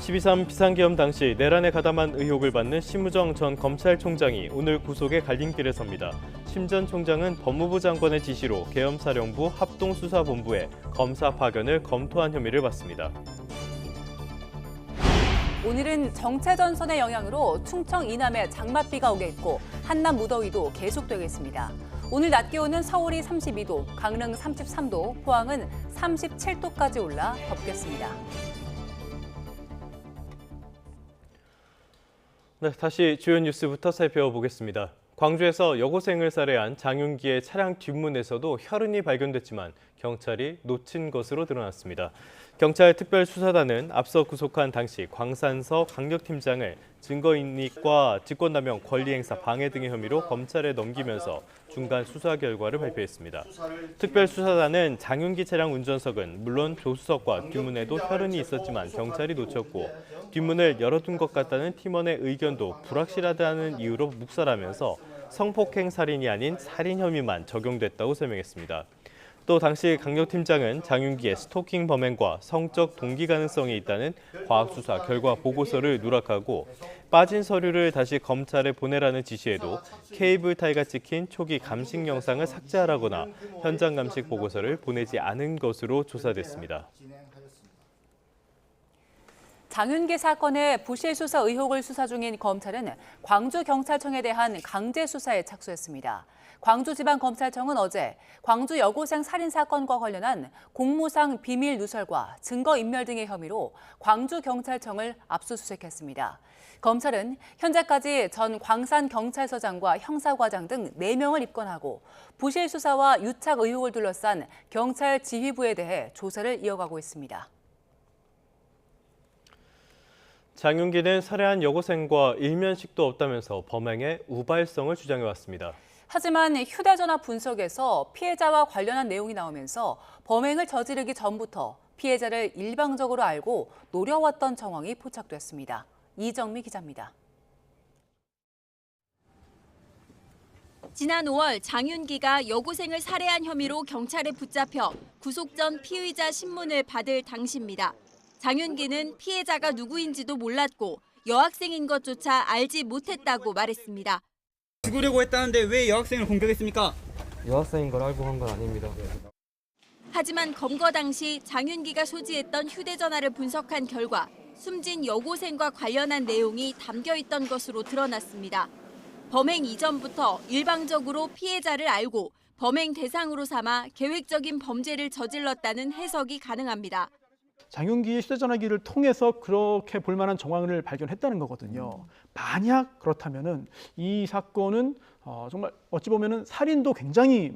12.3 비상계엄 당시 내란에 가담한 의혹을 받는 심우정 전 검찰총장이 오늘 구속의 갈림길에 섭니다. 심 전 총장은 법무부 장관의 지시로 계엄사령부 합동수사본부에 검사 파견을 검토한 혐의를 받습니다. 오늘은 정체전선의 영향으로 충청 이남에 장맛비가 오겠고 한낮 무더위도 계속되겠습니다. 오늘 낮 기온은 서울이 32도, 강릉 33도, 포항은 37도까지 올라 덥겠습니다. 네, 다시 주요 뉴스부터 살펴보겠습니다. 광주에서 여고생을 살해한 장윤기의 차량 뒷문에서도 혈흔이 발견됐지만 경찰이 놓친 것으로 드러났습니다. 경찰 특별수사단은 앞서 구속한 당시 광산서 강력팀장을 증거인멸과 직권남용 권리행사 방해 등의 혐의로 검찰에 넘기면서 중간 수사 결과를 발표했습니다. 특별수사단은 장윤기 차량 운전석은 물론 조수석과 뒷문에도 혈흔이 있었지만 경찰이 놓쳤고 뒷문을 열어둔 것 같다는 팀원의 의견도 불확실하다는 이유로 묵살하면서 성폭행 살인이 아닌 살인 혐의만 적용됐다고 설명했습니다. 또 당시 강력팀장은 장윤기의 스토킹 범행과 성적 동기 가능성이 있다는 과학수사 결과 보고서를 누락하고 빠진 서류를 다시 검찰에 보내라는 지시에도 케이블 타이가 찍힌 초기 감식 영상을 삭제하라거나 현장 감식 보고서를 보내지 않은 것으로 조사됐습니다. 장윤기 사건의 부실 수사 의혹을 수사 중인 검찰은 광주경찰청에 대한 강제 수사에 착수했습니다. 광주지방검찰청은 어제 광주 여고생 살인 사건과 관련한 공무상 비밀 누설과 증거인멸 등의 혐의로 광주경찰청을 압수수색했습니다. 검찰은 현재까지 전 광산경찰서장과 형사과장 등 4명을 입건하고 부실 수사와 유착 의혹을 둘러싼 경찰 지휘부에 대해 조사를 이어가고 있습니다. 장윤기는 살해한 여고생과 일면식도 없다면서 범행의 우발성을 주장해왔습니다. 하지만 휴대전화 분석에서 피해자와 관련한 내용이 나오면서 범행을 저지르기 전부터 피해자를 일방적으로 알고 노려왔던 정황이 포착됐습니다. 이정미 기자입니다. 지난 5월 장윤기가 여고생을 살해한 혐의로 경찰에 붙잡혀 구속 전 피의자 신문을 받을 당시입니다. 장윤기는 피해자가 누구인지도 몰랐고 여학생인 것조차 알지 못했다고 말했습니다. 죽으려고 했다는데 왜 여학생을 공격했습니까? 여학생인 걸 알고 한 건 아닙니다. 하지만 검거 당시 장윤기가 소지했던 휴대전화를 분석한 결과 숨진 여고생과 관련한 내용이 담겨 있던 것으로 드러났습니다. 범행 이전부터 일방적으로 피해자를 알고 범행 대상으로 삼아 계획적인 범죄를 저질렀다는 해석이 가능합니다. 장윤기의 휴대전화기를 통해서 그렇게 볼 만한 정황을 발견했다는 거거든요. 만약 그렇다면은 이 사건은 정말 어찌 보면은 살인도 굉장히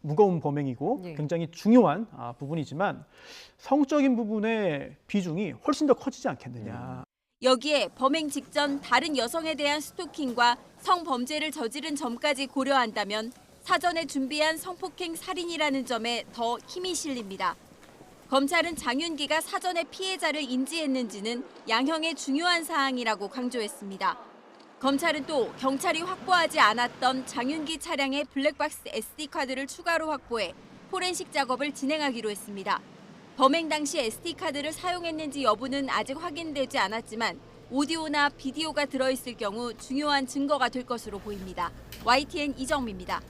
무거운 범행이고 굉장히 중요한 부분이지만 성적인 부분의 비중이 훨씬 더 커지지 않겠느냐. 여기에 범행 직전 다른 여성에 대한 스토킹과 성범죄를 저지른 점까지 고려한다면 사전에 준비한 성폭행 살인이라는 점에 더 힘이 실립니다. 검찰은 장윤기가 사전에 피해자를 인지했는지는 양형의 중요한 사항이라고 강조했습니다. 검찰은 또 경찰이 확보하지 않았던 장윤기 차량의 블랙박스 SD카드를 추가로 확보해 포렌식 작업을 진행하기로 했습니다. 범행 당시 SD카드를 사용했는지 여부는 아직 확인되지 않았지만 오디오나 비디오가 들어있을 경우 중요한 증거가 될 것으로 보입니다. YTN 이정미입니다.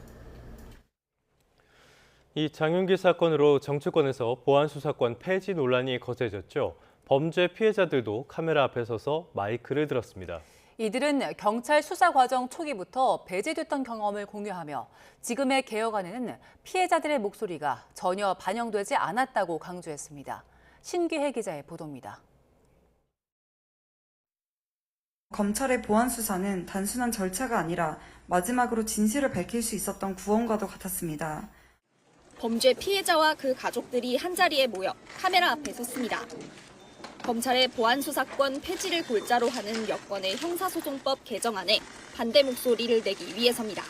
이 장윤기 사건으로 정치권에서 보안수사권 폐지 논란이 거세졌죠. 범죄 피해자들도 카메라 앞에 서서 마이크를 들었습니다. 이들은 경찰 수사 과정 초기부터 배제됐던 경험을 공유하며 지금의 개혁안에는 피해자들의 목소리가 전혀 반영되지 않았다고 강조했습니다. 신기혜 기자의 보도입니다. 검찰의 보안 수사는 단순한 절차가 아니라 마지막으로 진실을 밝힐 수 있었던 구원과도 같았습니다. 범죄 피해자와 그 가족들이 한자리에 모여 카메라 앞에 섰습니다. 검찰의 보안수사권 폐지를 골자로 하는 여권의 형사소송법 개정안에 반대 목소리를 내기 위해서입니다.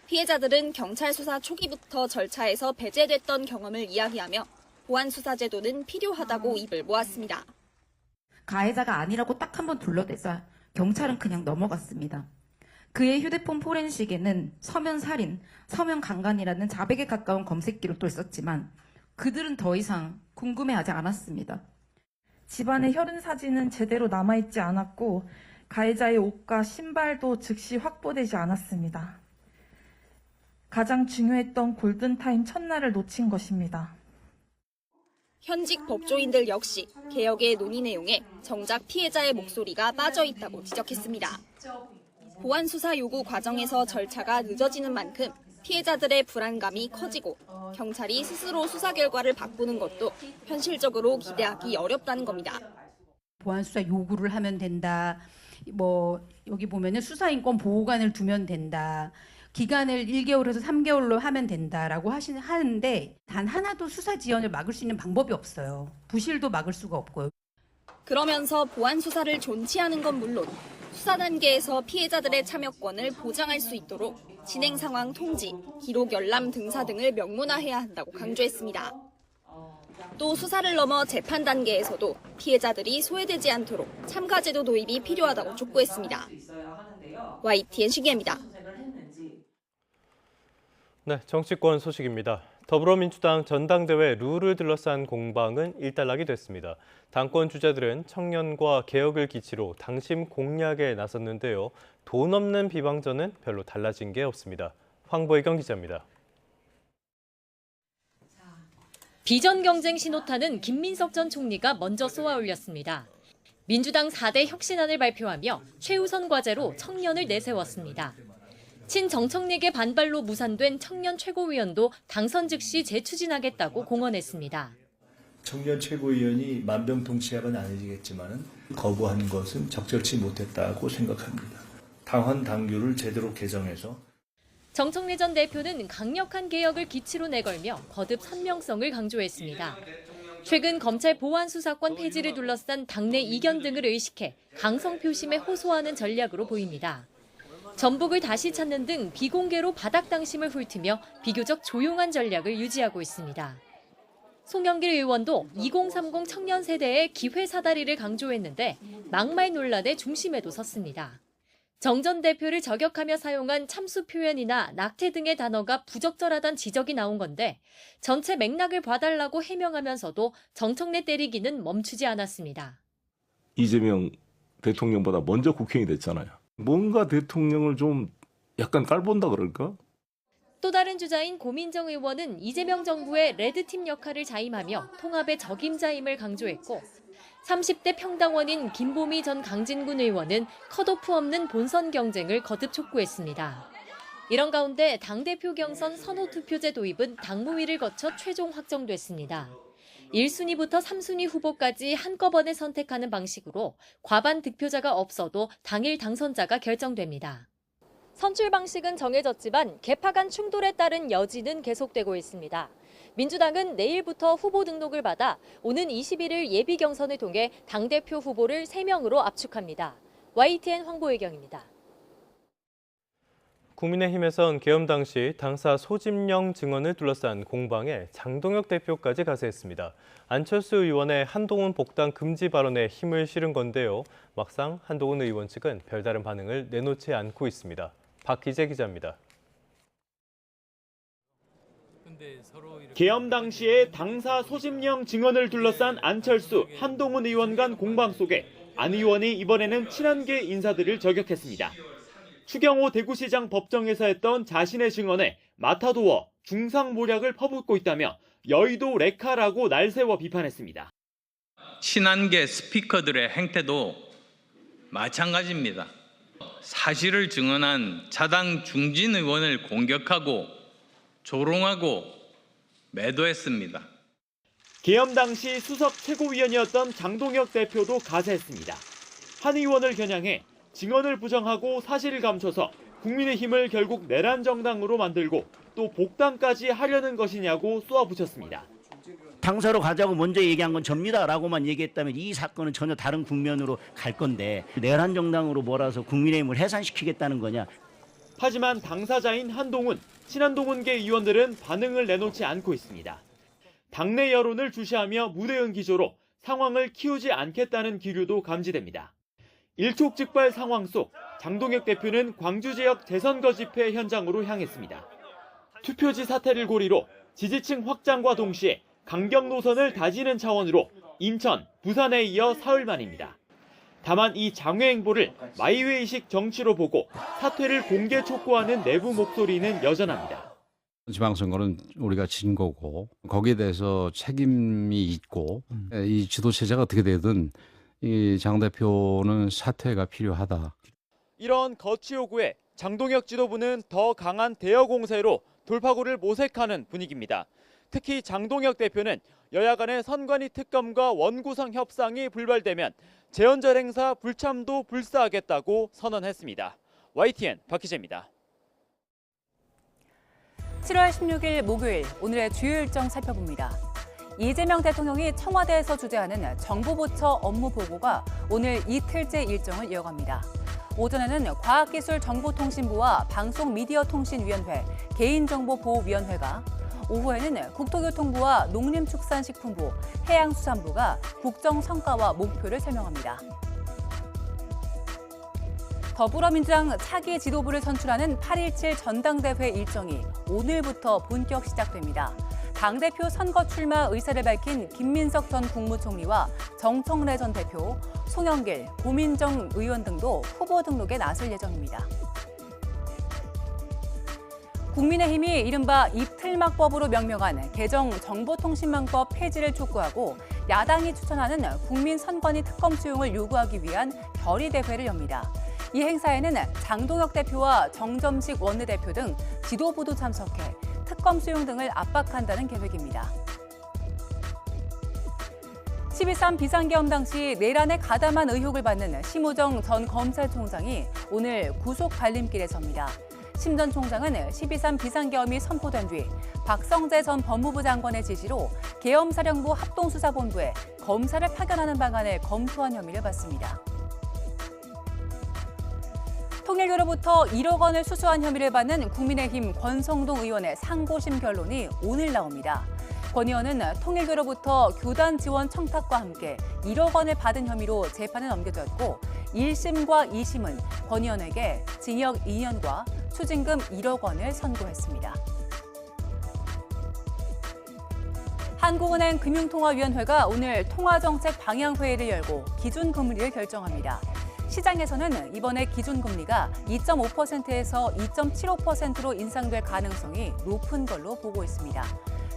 피해자들은 경찰 수사 초기부터 절차에서 배제됐던 경험을 이야기하며 보안수사제도는 필요하다고 입을 모았습니다. 가해자가 아니라고 딱 한 번 둘러대자 경찰은 그냥 넘어갔습니다. 그의 휴대폰 포렌식에는 서면 살인, 서면 강간이라는 자백에 가까운 검색 기록도 있었지만 그들은 더 이상 궁금해하지 않았습니다. 집안의 혈흔 사진은 제대로 남아있지 않았고 가해자의 옷과 신발도 즉시 확보되지 않았습니다. 가장 중요했던 골든타임 첫날을 놓친 것입니다. 현직 법조인들 역시 개혁의 논의 내용에 정작 피해자의 목소리가 빠져 있다고 지적했습니다. 보안 수사 요구 과정에서 절차가 늦어지는 만큼 피해자들의 불안감이 커지고 경찰이 스스로 수사 결과를 바꾸는 것도 현실적으로 기대하기 어렵다는 겁니다. 보안 수사 요구를 하면 된다. 여기 보면은 수사인권 보호관을 두면 된다. 기간을 1개월에서 3개월로 하면 된다라고 하는데 단 하나도 수사 지연을 막을 수 있는 방법이 없어요. 부실도 막을 수가 없고요. 그러면서 보안 수사를 존치하는 건 물론 수사 단계에서 피해자들의 참여권을 보장할 수 있도록 진행 상황 통지, 기록 열람 등사 등을 명문화해야 한다고 강조했습니다. 또 수사를 넘어 재판 단계에서도 피해자들이 소외되지 않도록 참가제도 도입이 필요하다고 촉구했습니다. YTN 신기입니다. 네, 정치권 소식입니다. 더불어민주당 전당대회 룰을 둘러싼 공방은 일단락이 됐습니다. 당권 주자들은 청년과 개혁을 기치로 당심 공략에 나섰는데요. 돈 없는 비방전은 별로 달라진 게 없습니다. 황보혜경 기자입니다. 비전 경쟁 신호탄은 김민석 전 총리가 먼저 쏘아 올렸습니다. 민주당 4대 혁신안을 발표하며 최우선 과제로 청년을 내세웠습니다. 친정청릭의 반발로 무산된 청년 최고위원도 당선 즉시 재추진하겠다고 공언했습니다. 청년 최고위원이 만병통치약은 아니겠지만 거부한 것은 적절치 못했다고 생각합니다. 당헌 당규를 제대로 개정해서 정청래 전 대표는 강력한 개혁을 기치로 내걸며 거듭 선명성을 강조했습니다. 최근 검찰 보안 수사권 폐지를 둘러싼 당내 이견 등을 의식해 강성 표심에 호소하는 전략으로 보입니다. 전북을 다시 찾는 등 비공개로 바닥 당심을 훑으며 비교적 조용한 전략을 유지하고 있습니다. 송영길 의원도 2030 청년 세대의 기회 사다리를 강조했는데 막말 논란의 중심에도 섰습니다. 정 전 대표를 저격하며 사용한 참수 표현이나 낙태 등의 단어가 부적절하다는 지적이 나온 건데 전체 맥락을 봐달라고 해명하면서도 정청래 때리기는 멈추지 않았습니다. 이재명 대통령보다 먼저 국회의원이 됐잖아요. 뭔가 대통령을 좀 약간 깔본다 그럴까? 또 다른 주자인 고민정 의원은 이재명 정부의 레드팀 역할을 자임하며 통합의 적임자임을 강조했고 30대 평당원인 김보미 전 강진군 의원은 컷오프 없는 본선 경쟁을 거듭 촉구했습니다. 이런 가운데 당대표 경선 선호투표제 도입은 당무위를 거쳐 최종 확정됐습니다. 1순위부터 3순위 후보까지 한꺼번에 선택하는 방식으로 과반 득표자가 없어도 당일 당선자가 결정됩니다. 선출 방식은 정해졌지만 계파 간 충돌에 따른 여지는 계속되고 있습니다. 민주당은 내일부터 후보 등록을 받아 오는 21일 예비 경선을 통해 당대표 후보를 3명으로 압축합니다. YTN 황보혜경입니다. 국민의힘에선 계엄 당시 당사 소집령 증언을 둘러싼 공방에 장동혁 대표까지 가세했습니다. 안철수 의원의 한동훈 복당 금지 발언에 힘을 실은 건데요. 막상 한동훈 의원 측은 별다른 반응을 내놓지 않고 있습니다. 박기재 기자입니다. 계엄 당시의 당사 소집령 증언을 둘러싼 안철수, 한동훈 의원 간 공방 속에 안 의원이 이번에는 친한계 인사들을 저격했습니다. 추경호 대구시장 법정에서 했던 자신의 증언에 마타도어, 중상모략을 퍼붓고 있다며 여의도 레카라고 날세워 비판했습니다. 친한계 스피커들의 행태도 마찬가지입니다. 사실을 증언한 자당 중진 의원을 공격하고 조롱하고 매도했습니다. 계엄 당시 수석 최고위원이었던 장동혁 대표도 가세했습니다. 한 의원을 겨냥해 증언을 부정하고 사실을 감춰서 국민의힘을 결국 내란 정당으로 만들고 또 복당까지 하려는 것이냐고 쏘아붙였습니다. 당사로 가자고 먼저 얘기한 건 접니다라고만 얘기했다면 이 사건은 전혀 다른 국면으로 갈 건데 내란 정당으로 몰아서 국민의힘을 해산시키겠다는 거냐. 하지만 당사자인 한동훈, 친한동훈계 의원들은 반응을 내놓지 않고 있습니다. 당내 여론을 주시하며 무대응 기조로 상황을 키우지 않겠다는 기류도 감지됩니다. 일촉즉발 상황 속 장동혁 대표는 광주 지역 재선거 집회 현장으로 향했습니다. 투표지 사태를 고리로 지지층 확장과 동시에 강경 노선을 다지는 차원으로 인천, 부산에 이어 사흘 만입니다. 다만 이 장외 행보를 마이웨이식 정치로 보고 사퇴를 공개 촉구하는 내부 목소리는 여전합니다. 지방선거는 우리가 진 거고 거기에 대해서 책임이 있고 이 지도 체제가 어떻게 되든 이 장 대표는 사퇴가 필요하다. 이런 거취 요구에 장동혁 지도부는 더 강한 대여 공세로 돌파구를 모색하는 분위기입니다. 특히 장동혁 대표는 여야 간의 선관위 특검과 원구성 협상이 불발되면 재헌절 행사 불참도 불사하겠다고 선언했습니다. YTN 박희재입니다. 7월 16일 목요일 오늘의 주요 일정 살펴봅니다. 이재명 대통령이 청와대에서 주재하는 정보부처 업무 보고가 오늘 이틀째 일정을 이어갑니다. 오전에는 과학기술정보통신부와 방송미디어통신위원회, 개인정보보호위원회가, 오후에는 국토교통부와 농림축산식품부, 해양수산부가 국정성과와 목표를 설명합니다. 더불어민주당 차기 지도부를 선출하는 8.17 전당대회 일정이 오늘부터 본격 시작됩니다. 당대표 선거 출마 의사를 밝힌 김민석 전 국무총리와 정청래 전 대표, 송영길, 고민정 의원 등도 후보 등록에 나설 예정입니다. 국민의힘이 이른바 입틀막법으로 명명한 개정 정보통신망법 폐지를 촉구하고 야당이 추천하는 국민선관위 특검 수용을 요구하기 위한 결의대회를 엽니다. 이 행사에는 장동혁 대표와 정점식 원내대표 등 지도부도 참석해 특검 수용 등을 압박한다는 계획입니다. 12.3 비상계엄 당시 내란에 가담한 의혹을 받는 심우정 전 검찰총장이 오늘 구속 발림길에 섭니다. 심 전 총장은 12.3 비상계엄이 선포된 뒤 박성재 전 법무부 장관의 지시로 계엄사령부 합동수사본부에 검사를 파견하는 방안을 검토한 혐의를 받습니다. 통일교로부터 1억 원을 수수한 혐의를 받는 국민의힘 권성동 의원의 상고심 결론이 오늘 나옵니다. 권 의원은 통일교로부터 교단 지원 청탁과 함께 1억 원을 받은 혐의로 재판에 넘겨졌고 1심과 2심은 권 의원에게 징역 2년과 추징금 1억 원을 선고했습니다. 한국은행 금융통화위원회가 오늘 통화정책 방향회의를 열고 기준금리를 결정합니다. 시장에서는 이번에 기준금리가 2.5%에서 2.75%로 인상될 가능성이 높은 걸로 보고 있습니다.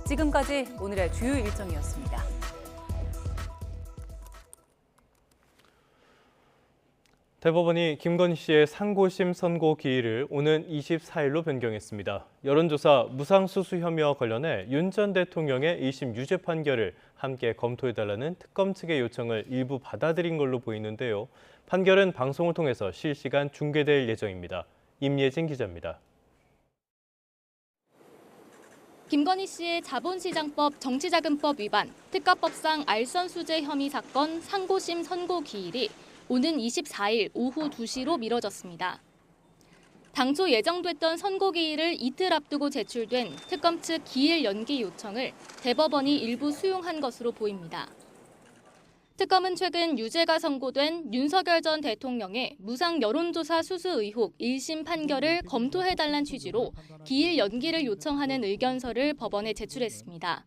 지금까지 오늘의 주요 일정이었습니다. 대법원이 김건희 씨의 상고심 선고 기일을 오는 24일로 변경했습니다. 여론조사 무상수수 혐의와 관련해 윤 전 대통령의 1심 유죄 판결을 함께 검토해달라는 특검 측의 요청을 일부 받아들인 걸로 보이는데요. 판결은 방송을 통해서 실시간 중계될 예정입니다. 임예진 기자입니다. 김건희 씨의 자본시장법 정치자금법 위반, 특가법상 알선수재 혐의 사건 상고심 선고 기일이 오는 24일 오후 2시로 미뤄졌습니다. 당초 예정됐던 선고 기일을 이틀 앞두고 제출된 특검 측 기일 연기 요청을 대법원이 일부 수용한 것으로 보입니다. 특검은 최근 유죄가 선고된 윤석열 전 대통령의 무상 여론조사 수수 의혹 1심 판결을 검토해달란 취지로 기일 연기를 요청하는 의견서를 법원에 제출했습니다.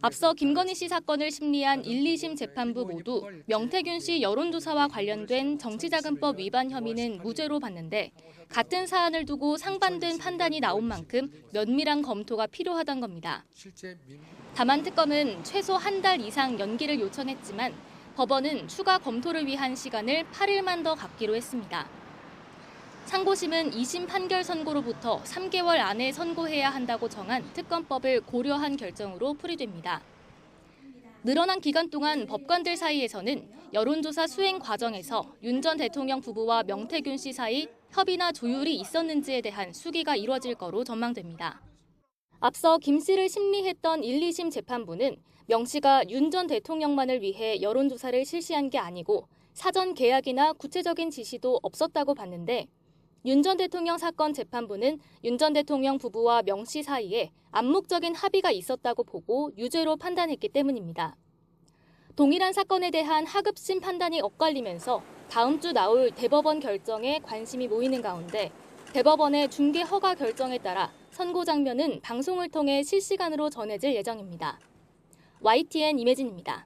앞서 김건희 씨 사건을 심리한 1, 2심 재판부 모두 명태균 씨 여론조사와 관련된 정치자금법 위반 혐의는 무죄로 봤는데 같은 사안을 두고 상반된 판단이 나온 만큼 면밀한 검토가 필요하던 겁니다. 다만 특검은 최소 한 달 이상 연기를 요청했지만 법원은 추가 검토를 위한 시간을 8일만 더 갖기로 했습니다. 상고심은 2심 판결 선고로부터 3개월 안에 선고해야 한다고 정한 특검법을 고려한 결정으로 풀이됩니다. 늘어난 기간 동안 법관들 사이에서는 여론조사 수행 과정에서 윤 전 대통령 부부와 명태균 씨 사이 협의나 조율이 있었는지에 대한 수기가 이뤄질 거로 전망됩니다. 앞서 김 씨를 심리했던 1, 2심 재판부는 명 씨가 윤 전 대통령만을 위해 여론조사를 실시한 게 아니고 사전 계약이나 구체적인 지시도 없었다고 봤는데 윤 전 대통령 사건 재판부는 윤 전 대통령 부부와 명 씨 사이에 암묵적인 합의가 있었다고 보고 유죄로 판단했기 때문입니다. 동일한 사건에 대한 하급심 판단이 엇갈리면서 다음 주 나올 대법원 결정에 관심이 모이는 가운데 대법원의 중개 허가 결정에 따라 선고 장면은 방송을 통해 실시간으로 전해질 예정입니다. YTN 임혜진입니다.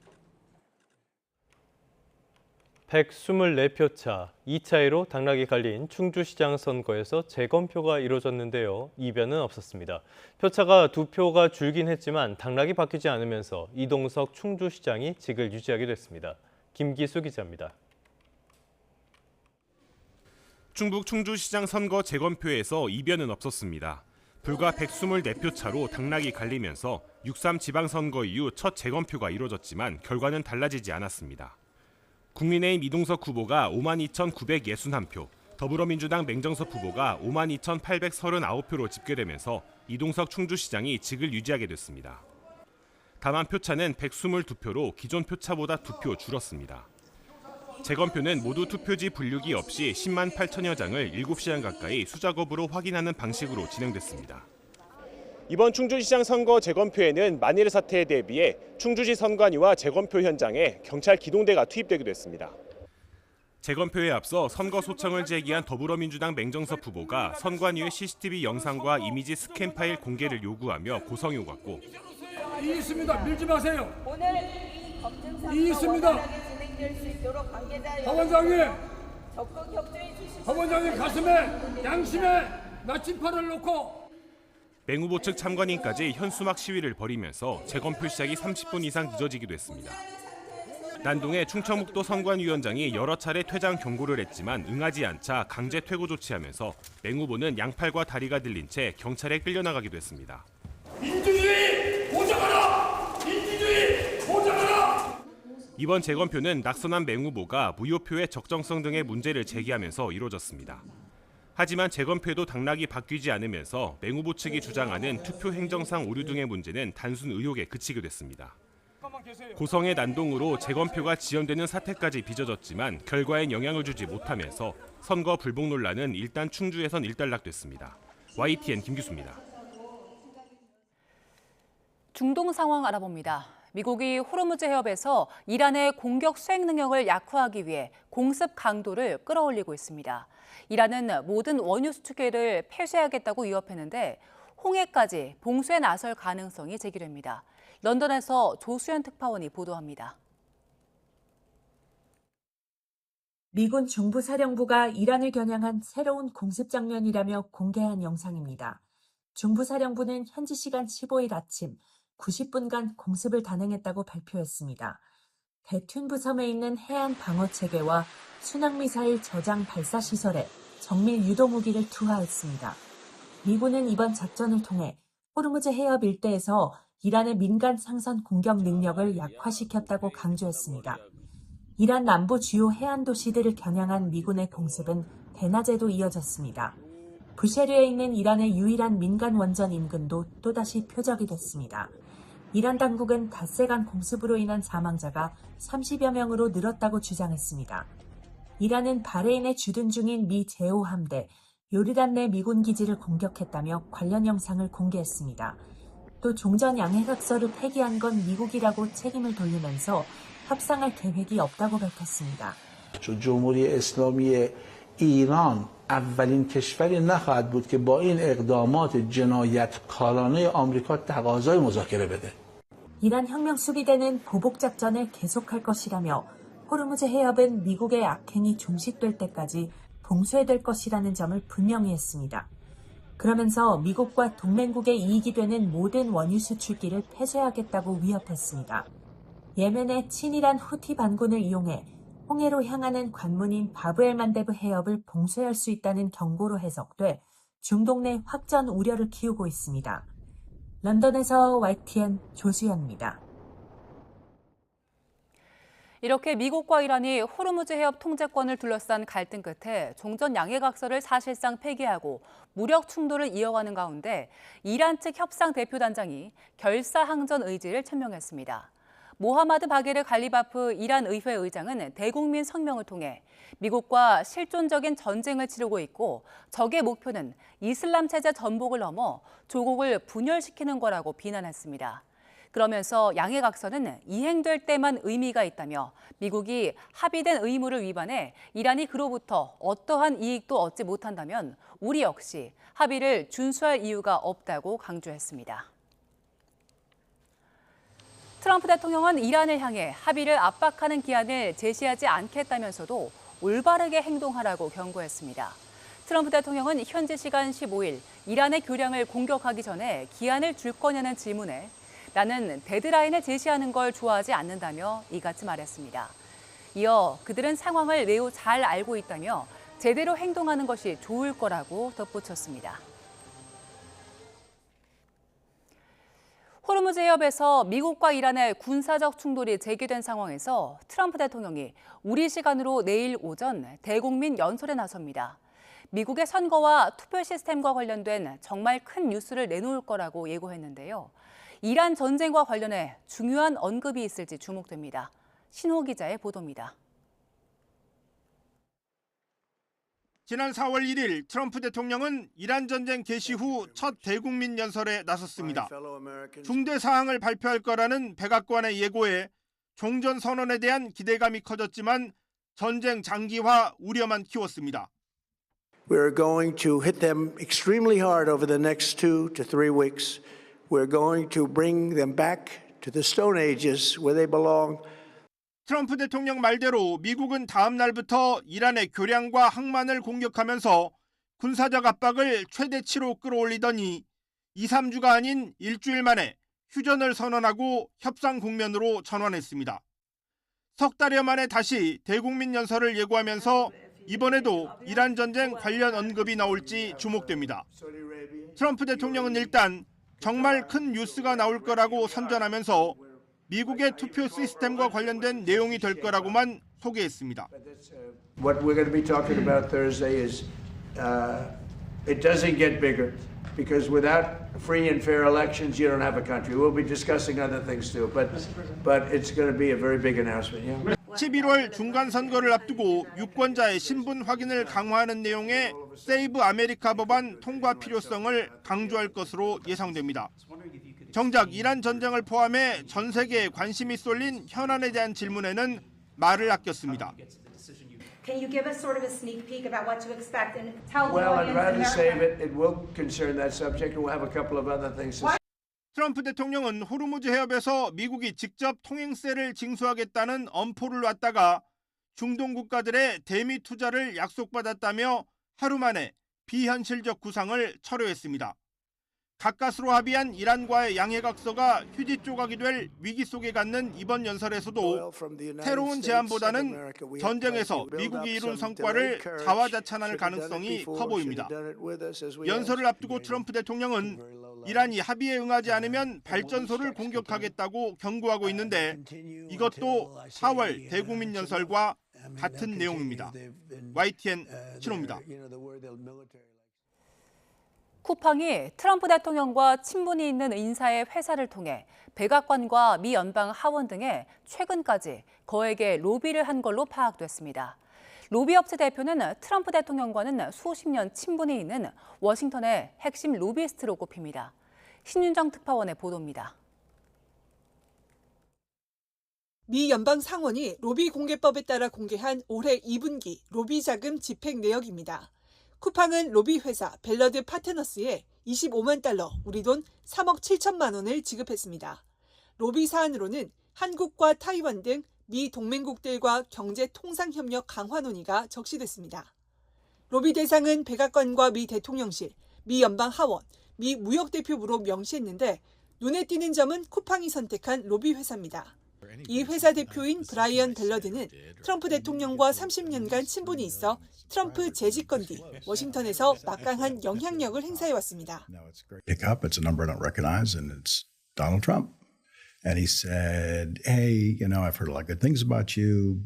124표 차, 2차례로 당락이 갈린 충주시장 선거에서 재검표가 이뤄졌는데요. 이변은 없었습니다. 표차가 2표가 줄긴 했지만 당락이 바뀌지 않으면서 이동석 충주시장이 직을 유지하게 됐습니다. 김기수 기자입니다. 충북 충주시장 선거 재검표에서 이변은 없었습니다. 불과 124표 차로 당락이 갈리면서 6.3 지방선거 이후 첫 재검표가 이뤄졌지만 결과는 달라지지 않았습니다. 국민의힘 이동석 후보가 52,961표, 더불어민주당 맹정섭 후보가 52,839표로 집계되면서 이동석 충주시장이 직을 유지하게 됐습니다. 다만 표차는 122표로 기존 표차보다 2표 줄었습니다. 재검표는 모두 투표지 분류기 없이 10만 8천여 장을 7시간 가까이 수작업으로 확인하는 방식으로 진행됐습니다. 이번 충주시장 선거 재검표에는 만일 사태에 대비해 충주시 선관위와 재검표 현장에 경찰 기동대가 투입되기도 했습니다. 재검표에 앞서 선거 소청을 제기한 더불어민주당 맹정섭 후보가 선관위의 CCTV 영상과 이미지 스캔 파일 공개를 요구하며 고성이 오갔고 이 있습니다. 밀지 마세요. 오늘 이 검증 이 있습니다. 진행될 수 있도록 관계자 박 원장님, 적극 협조해 주시고 박 원장님 가슴에 양심에 나침판을 놓고 맹 후보 측 참관인까지 현수막 시위를 벌이면서 재검표 시작이 30분 이상 늦어지기도 했습니다. 난동의 충청북도 선관위원장이 여러 차례 퇴장 경고를 했지만 응하지 않자 강제 퇴고 조치하면서 맹 후보는 양팔과 다리가 들린 채 경찰에 끌려나가기도 했습니다. 민주주의 보장하라! 민주주의 보장하라! 이번 재검표는 낙선한 맹 후보가 무효표의 적정성 등의 문제를 제기하면서 이루어졌습니다. 하지만 재검표에도 당락이 바뀌지 않으면서 맹 후보 측이 주장하는 투표 행정상 오류 등의 문제는 단순 의혹에 그치게 됐습니다. 고성의 난동으로 재검표가 지연되는 사태까지 빚어졌지만 결과엔 영향을 주지 못하면서 선거 불복 논란은 일단 충주에선 일단락됐습니다. YTN 김규수입니다. 중동 상황 알아봅니다. 미국이 호르무즈 해협에서 이란의 공격 수행 능력을 약화하기 위해 공습 강도를 끌어올리고 있습니다. 이란은 모든 원유 수출기를 폐쇄하겠다고 위협했는데 홍해까지 봉쇄에 나설 가능성이 제기됩니다. 런던에서 조수연 특파원이 보도합니다. 미군 중부사령부가 이란을 겨냥한 새로운 공습 장면이라며 공개한 영상입니다. 중부사령부는 현지 시간 15일 아침 90분간 공습을 단행했다고 발표했습니다. 대튠부 섬에 있는 해안 방어 체계와 순항미사일 저장 발사 시설에 정밀 유도 무기를 투하했습니다. 미군은 이번 작전을 통해 호르무즈 해협 일대에서 이란의 민간 상선 공격 능력을 약화시켰다고 강조했습니다. 이란 남부 주요 해안 도시들을 겨냥한 미군의 공습은 대낮에도 이어졌습니다. 부셰르에 있는 이란의 유일한 민간 원전 인근도 또다시 표적이 됐습니다. 이란 당국은 닷새간 공습으로 인한 사망자가 30여 명으로 늘었다고 주장했습니다. 이란은 바레인에 주둔 중인 미 제5 함대, 요르단 내 미군 기지를 공격했다며 관련 영상을 공개했습니다. 또 종전 양해각서를 폐기한 건 미국이라고 책임을 돌리면서 협상할 계획이 없다고 밝혔습니다. جمهوری اسلامی ایران اولین کشوری نخواهد بود که با این اقدامات جنایتکارانه آمریکا تقاضای مذاکره بده. 이란 혁명 수비대는 보복 작전을 계속할 것이라며 호르무즈 해협은 미국의 악행이 종식될 때까지 봉쇄될 것이라는 점을 분명히 했습니다. 그러면서 미국과 동맹국의 이익이 되는 모든 원유 수출기를 폐쇄하겠다고 위협했습니다. 예멘의 친이란 후티 반군을 이용해 홍해로 향하는 관문인 바브엘만데브 해협을 봉쇄할 수 있다는 경고로 해석돼 중동 내 확전 우려를 키우고 있습니다. 런던에서 YTN 조수연입니다. 이렇게 미국과 이란이 호르무즈 해협 통제권을 둘러싼 갈등 끝에 종전 양해각서를 사실상 폐기하고 무력 충돌을 이어가는 가운데 이란 측 협상 대표단장이 결사항전 의지를 천명했습니다. 모하마드 바게르 갈리바프 이란 의회 의장은 대국민 성명을 통해 미국과 실존적인 전쟁을 치르고 있고 적의 목표는 이슬람 체제 전복을 넘어 조국을 분열시키는 거라고 비난했습니다. 그러면서 양해각서는 이행될 때만 의미가 있다며 미국이 합의된 의무를 위반해 이란이 그로부터 어떠한 이익도 얻지 못한다면 우리 역시 합의를 준수할 이유가 없다고 강조했습니다. 트럼프 대통령은 이란을 향해 합의를 압박하는 기한을 제시하지 않겠다면서도 올바르게 행동하라고 경고했습니다. 트럼프 대통령은 현지 시간 15일 이란의 교량을 공격하기 전에 기한을 줄 거냐는 질문에 나는 데드라인을 제시하는 걸 좋아하지 않는다며 이같이 말했습니다. 이어 그들은 상황을 매우 잘 알고 있다며 제대로 행동하는 것이 좋을 거라고 덧붙였습니다. 호르무즈 해협에서 미국과 이란의 군사적 충돌이 제기된 상황에서 트럼프 대통령이 우리 시간으로 내일 오전 대국민 연설에 나섭니다. 미국의 선거와 투표 시스템과 관련된 정말 큰 뉴스를 내놓을 거라고 예고했는데요. 이란 전쟁과 관련해 중요한 언급이 있을지 주목됩니다. 신호 기자의 보도입니다. 지난 4월 1일 트럼프 대통령은 이란 전쟁 개시 후 첫 대국민 연설에 나섰습니다. 중대 사항을 발표할 거라는 백악관의 예고에 종전 선언에 대한 기대감이 커졌지만 전쟁 장기화 우려만 키웠습니다. We're going to hit them extremely hard over the next 2 to 3 weeks. We're going to bring them back to the Stone Ages where they belong. 트럼프 대통령 말대로 미국은 다음 날부터 이란의 교량과 항만을 공격하면서 군사적 압박을 최대치로 끌어올리더니 2, 3주가 아닌 일주일 만에 휴전을 선언하고 협상 국면으로 전환했습니다. 석 달여 만에 다시 대국민 연설을 예고하면서 이번에도 이란 전쟁 관련 언급이 나올지 주목됩니다. 트럼프 대통령은 일단 정말 큰 뉴스가 나올 거라고 선전하면서 미국의 투표 시스템과 관련된 내용이 될 거라고만 소개했습니다. What we're going to be talking about Thursday is it doesn't get bigger because without free and fair elections you don't have a country. We'll be discussing other things too, but it's going to be a very big announcement. Yeah? 11월 중간 선거를 앞두고 유권자의 신분 확인을 강화하는 내용의 세이브 아메리카 법안 통과 필요성을 강조할 것으로 예상됩니다. 정작 이란 전쟁을 포함해 전 세계에 관심이 쏠린 현안에 대한 질문에는 말을 아꼈습니다. Can you give us sort of a sneak peek about what to expect and tell the Well, I'd audience rather in save America? it. It will concern that subject, and we'll have a couple of other things to say. 트럼프 대통령은 호르무즈 해협에서 미국이 직접 통행세를 징수하겠다는 엄포를 놨다가 중동 국가들의 대미 투자를 약속받았다며 하루 만에 비현실적 구상을 철회했습니다. 가까스로 합의한 이란과의 양해각서가 휴지 조각이 될 위기 속에 갖는 이번 연설에서도 새로운 제안보다는 전쟁에서 미국이 이룬 성과를 자화자찬할 가능성이 커 보입니다. 연설을 앞두고 트럼프 대통령은 이란이 합의에 응하지 않으면 발전소를 공격하겠다고 경고하고 있는데 이것도 4월 대국민 연설과 같은 내용입니다. YTN 신호입니다. 쿠팡이 트럼프 대통령과 친분이 있는 인사의 회사를 통해 백악관과 미 연방 하원 등에 최근까지 거액의 로비를 한 걸로 파악됐습니다. 로비업체 대표는 트럼프 대통령과는 수십 년 친분이 있는 워싱턴의 핵심 로비스트로 꼽힙니다. 신윤정 특파원의 보도입니다. 미 연방 상원이 로비 공개법에 따라 공개한 올해 2분기 로비 자금 집행 내역입니다. 쿠팡은 로비 회사 벨러드 파트너스에 25만 달러, 우리 돈 3억 7천만 원을 지급했습니다. 로비 사안으로는 한국과 타이완 등 미 동맹국들과 경제 통상 협력 강화 논의가 적시됐습니다. 로비 대상은 백악관과 미 대통령실, 미 연방 하원, 미 무역대표부로 명시했는데 눈에 띄는 점은 쿠팡이 선택한 로비 회사입니다. 이 회사 대표인 브라이언 벨러드는 트럼프 대통령과 30년간 친분이 있어 트럼프 재집권 뒤 워싱턴에서 막강한 영향력을 행사해왔습니다. Pick up, it's a number I don't recognize, and it's Donald Trump. And he said, hey, I've heard a lot of good things about you,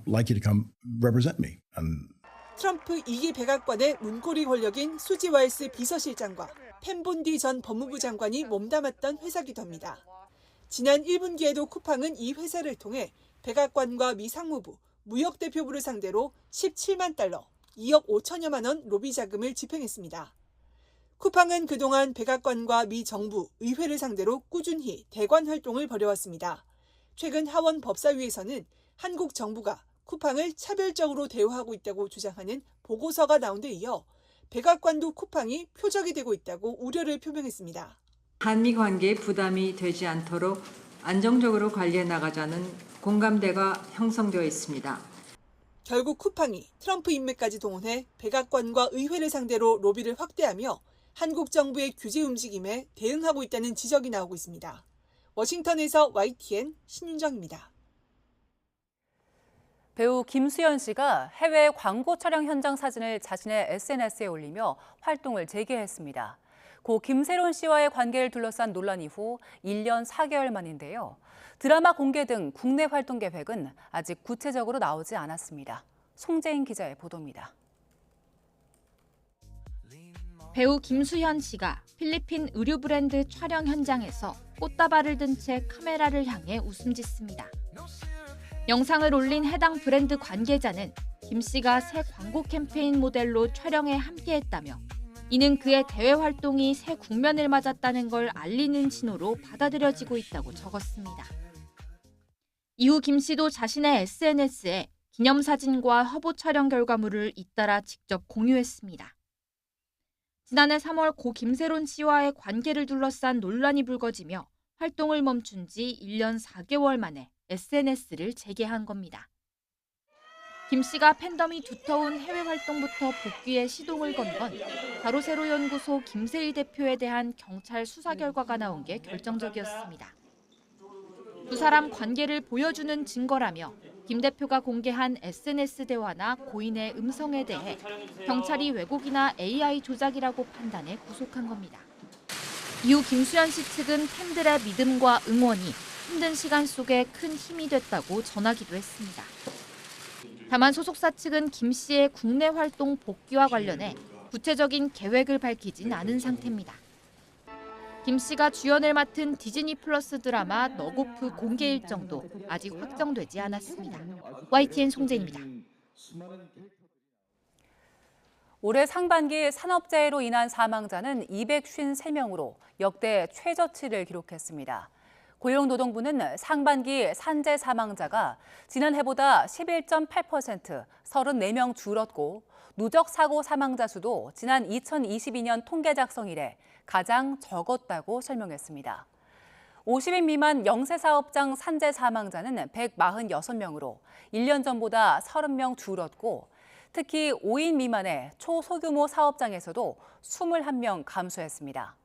like you to come represent me. 트럼프 2기 백악관의 문고리 권력인 수지 와일스 비서실장과 펜 본디 전 법무부 장관이 몸담았던 회사기도 합니다. 지난 1분기에도 쿠팡은 이 회사를 통해 백악관과 미 상무부, 무역대표부를 상대로 17만 달러, 2억 5천여만 원 로비 자금을 집행했습니다. 쿠팡은 그동안 백악관과 미 정부, 의회를 상대로 꾸준히 대관 활동을 벌여왔습니다. 최근 하원 법사위에서는 한국 정부가 쿠팡을 차별적으로 대우하고 있다고 주장하는 보고서가 나온 데 이어 백악관도 쿠팡이 표적이 되고 있다고 우려를 표명했습니다. 한미 관계에 부담이 되지 않도록 안정적으로 관리해 나가자는 공감대가 형성되어 있습니다. 결국 쿠팡이 트럼프 인맥까지 동원해 백악관과 의회를 상대로 로비를 확대하며 한국 정부의 규제 움직임에 대응하고 있다는 지적이 나오고 있습니다. 워싱턴에서 YTN 신윤정입니다. 배우 김수현 씨가 해외 광고 촬영 현장 사진을 자신의 SNS에 올리며 활동을 재개했습니다. 고 김세론 씨와의 관계를 둘러싼 논란 이후 1년 4개월 만인데요. 드라마 공개 등 국내 활동 계획은 아직 구체적으로 나오지 않았습니다. 송재인 기자의 보도입니다. 배우 김수현 씨가 필리핀 의류 브랜드 촬영 현장에서 꽃다발을 든 채 카메라를 향해 웃음 짓습니다. 영상을 올린 해당 브랜드 관계자는 김 씨가 새 광고 캠페인 모델로 촬영에 함께했다며 이는 그의 대외 활동이 새 국면을 맞았다는 걸 알리는 신호로 받아들여지고 있다고 적었습니다. 이후 김 씨도 자신의 SNS에 기념사진과 화보 촬영 결과물을 잇따라 직접 공유했습니다. 지난해 3월 고 김세론 씨와의 관계를 둘러싼 논란이 불거지며 활동을 멈춘 지 1년 4개월 만에 SNS를 재개한 겁니다. 김 씨가 팬덤이 두터운 해외 활동부터 복귀에 시동을 건 건 가로세로 연구소 김세희 대표에 대한 경찰 수사 결과가 나온 게 결정적이었습니다. 두 사람 관계를 보여주는 증거라며 김 대표가 공개한 SNS 대화나 고인의 음성에 대해 경찰이 왜곡이나 AI 조작이라고 판단해 구속한 겁니다. 이후 김수현 씨 측은 팬들의 믿음과 응원이 힘든 시간 속에 큰 힘이 됐다고 전하기도 했습니다. 다만 소속사 측은 김 씨의 국내 활동 복귀와 관련해 구체적인 계획을 밝히진 않은 상태입니다. 김 씨가 주연을 맡은 디즈니 플러스 드라마 너고프 공개 일정도 아직 확정되지 않았습니다. YTN 송재인입니다. 올해 상반기 산업재해로 인한 사망자는 253명으로 역대 최저치를 기록했습니다. 고용노동부는 상반기 산재 사망자가 지난해보다 11.8%, 34명 줄었고 누적 사고 사망자 수도 지난 2022년 통계 작성 이래 가장 적었다고 설명했습니다. 50인 미만 영세사업장 산재 사망자는 146명으로 1년 전보다 30명 줄었고 특히 5인 미만의 초소규모 사업장에서도 21명 감소했습니다.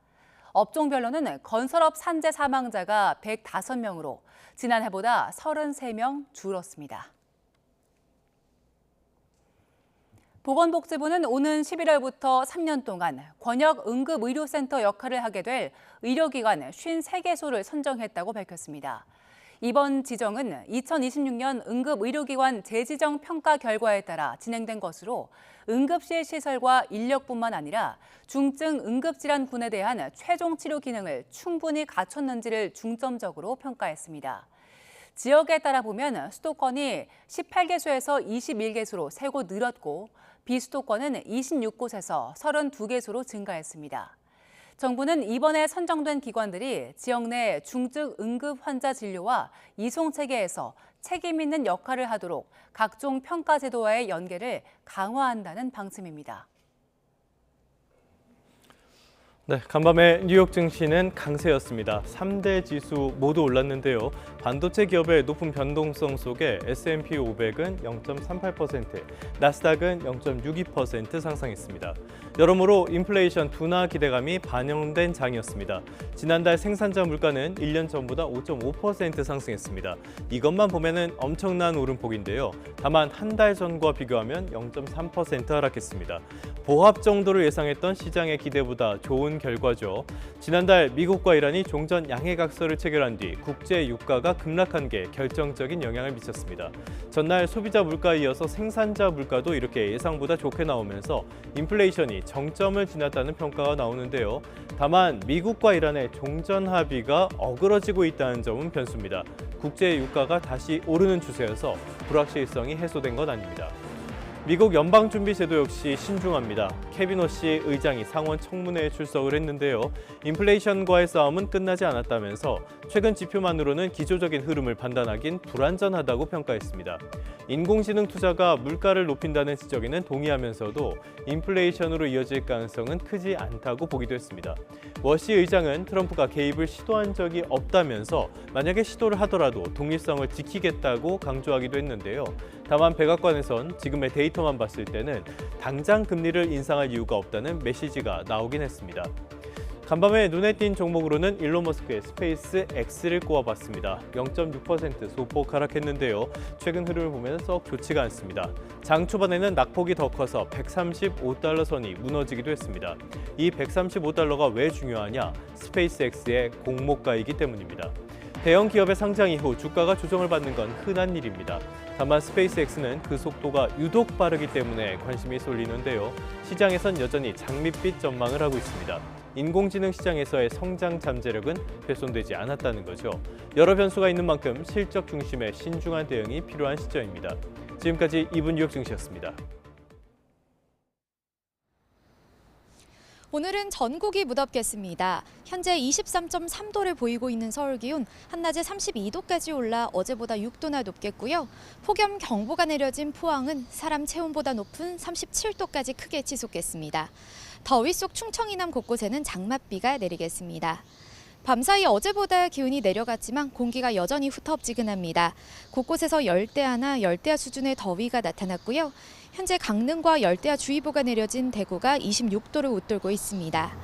업종별로는 건설업 산재 사망자가 105명으로 지난해보다 33명 줄었습니다. 보건복지부는 오는 11월부터 3년 동안 권역 응급의료센터 역할을 하게 될 의료기관 53개소를 선정했다고 밝혔습니다. 이번 지정은 2026년 응급의료기관 재지정 평가 결과에 따라 진행된 것으로 응급실 시설과 인력뿐만 아니라 중증 응급질환군에 대한 최종 치료 기능을 충분히 갖췄는지를 중점적으로 평가했습니다. 지역에 따라 보면 수도권이 18개소에서 21개소로 3곳 늘었고 비수도권은 26곳에서 32개소로 증가했습니다. 정부는 이번에 선정된 기관들이 지역 내 중증 응급 환자 진료와 이송 체계에서 책임 있는 역할을 하도록 각종 평가 제도와의 연계를 강화한다는 방침입니다. 네, 간밤에 뉴욕 증시는 강세였습니다. 3대 지수 모두 올랐는데요. 반도체 기업의 높은 변동성 속에 S&P 500은 0.38%, 나스닥은 0.62% 상승했습니다. 여러모로 인플레이션 둔화 기대감이 반영된 장이었습니다. 지난달 생산자 물가는 1년 전보다 5.5% 상승했습니다. 이것만 보면은 엄청난 오름폭인데요. 다만 한 달 전과 비교하면 0.3% 하락했습니다. 보합 정도를 예상했던 시장의 기대보다 좋은 결과죠. 지난달 미국과 이란이 종전 양해각서를 체결한 뒤 국제 유가가 급락한 게 결정적인 영향을 미쳤습니다. 전날 소비자 물가에 이어서 생산자 물가도 이렇게 예상보다 좋게 나오면서 인플레이션이 정점을 지났다는 평가가 나오는데요. 다만 미국과 이란의 종전 합의가 어그러지고 있다는 점은 변수입니다. 국제 유가가 다시 오르는 추세여서 불확실성이 해소된 건 아닙니다. 미국 연방준비제도 역시 신중합니다. 케빈 허시 의장이 상원 청문회에 출석을 했는데요. 인플레이션과의 싸움은 끝나지 않았다면서 최근 지표만으로는 기조적인 흐름을 판단하긴 불안전하다고 평가했습니다. 인공지능 투자가 물가를 높인다는 지적에는 동의하면서도 인플레이션으로 이어질 가능성은 크지 않다고 보기도 했습니다. 허시 의장은 트럼프가 개입을 시도한 적이 없다면서 만약에 시도를 하더라도 독립성을 지키겠다고 강조하기도 했는데요. 다만 백악관에선 지금의 데이터만 봤을 때는 당장 금리를 인상할 이유가 없다는 메시지가 나오긴 했습니다. 간밤에 눈에 띈 종목으로는 일론 머스크의 스페이스 X를 꼽아봤습니다. 0.6% 소폭 하락했는데요. 최근 흐름을 보면 썩 좋지가 않습니다. 장 초반에는 낙폭이 더 커서 135달러 선이 무너지기도 했습니다. 이 135달러가 왜 중요하냐? 스페이스 X의 공모가이기 때문입니다. 대형 기업의 상장 이후 주가가 조정을 받는 건 흔한 일입니다. 다만 스페이스X는 그 속도가 유독 빠르기 때문에 관심이 쏠리는데요. 시장에선 여전히 장밋빛 전망을 하고 있습니다. 인공지능 시장에서의 성장 잠재력은 훼손되지 않았다는 거죠. 여러 변수가 있는 만큼 실적 중심의 신중한 대응이 필요한 시점입니다. 지금까지 2분 뉴욕 증시였습니다. 오늘은 전국이 무덥겠습니다. 현재 23.3도를 보이고 있는 서울 기온, 한낮에 32도까지 올라 어제보다 6도나 높겠고요. 폭염 경보가 내려진 포항은 사람 체온보다 높은 37도까지 크게 치솟겠습니다. 더위 속 충청 이남 곳곳에는 장맛비가 내리겠습니다. 밤사이 어제보다 기온이 내려갔지만 공기가 여전히 후텁지근합니다. 곳곳에서 열대야나 열대야 수준의 더위가 나타났고요. 현재 강릉과 열대야 주의보가 내려진 대구가 26도를 웃돌고 있습니다.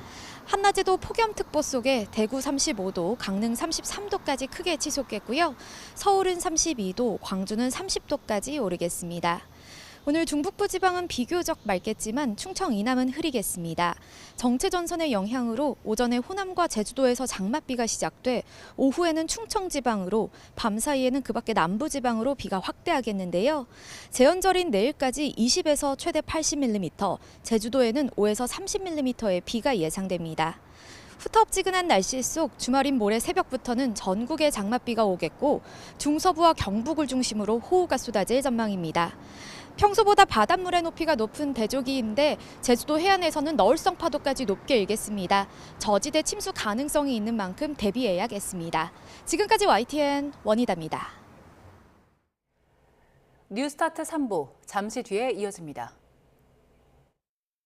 한낮에도 폭염특보 속에 대구 35도, 강릉 33도까지 크게 치솟겠고요. 서울은 32도, 광주는 30도까지 오르겠습니다. 오늘 중북부 지방은 비교적 맑겠지만 충청 이남은 흐리겠습니다. 정체 전선의 영향으로 오전에 호남과 제주도에서 장맛비가 시작돼 오후에는 충청 지방으로 밤 사이에는 그 밖에 남부 지방으로 비가 확대하겠는데요. 제헌절인 내일까지 20에서 최대 80mm, 제주도에는 5에서 30mm의 비가 예상됩니다. 후텁지근한 날씨 속 주말인 모레 새벽부터는 전국에 장맛비가 오겠고 중서부와 경북을 중심으로 호우가 쏟아질 전망입니다. 평소보다 바닷물의 높이가 높은 대조기인데 제주도 해안에서는 너울성 파도까지 높게 일겠습니다. 저지대 침수 가능성이 있는 만큼 대비해야겠습니다. 지금까지 YTN 원희다입니다. 뉴스타트 3부, 잠시 뒤에 이어집니다.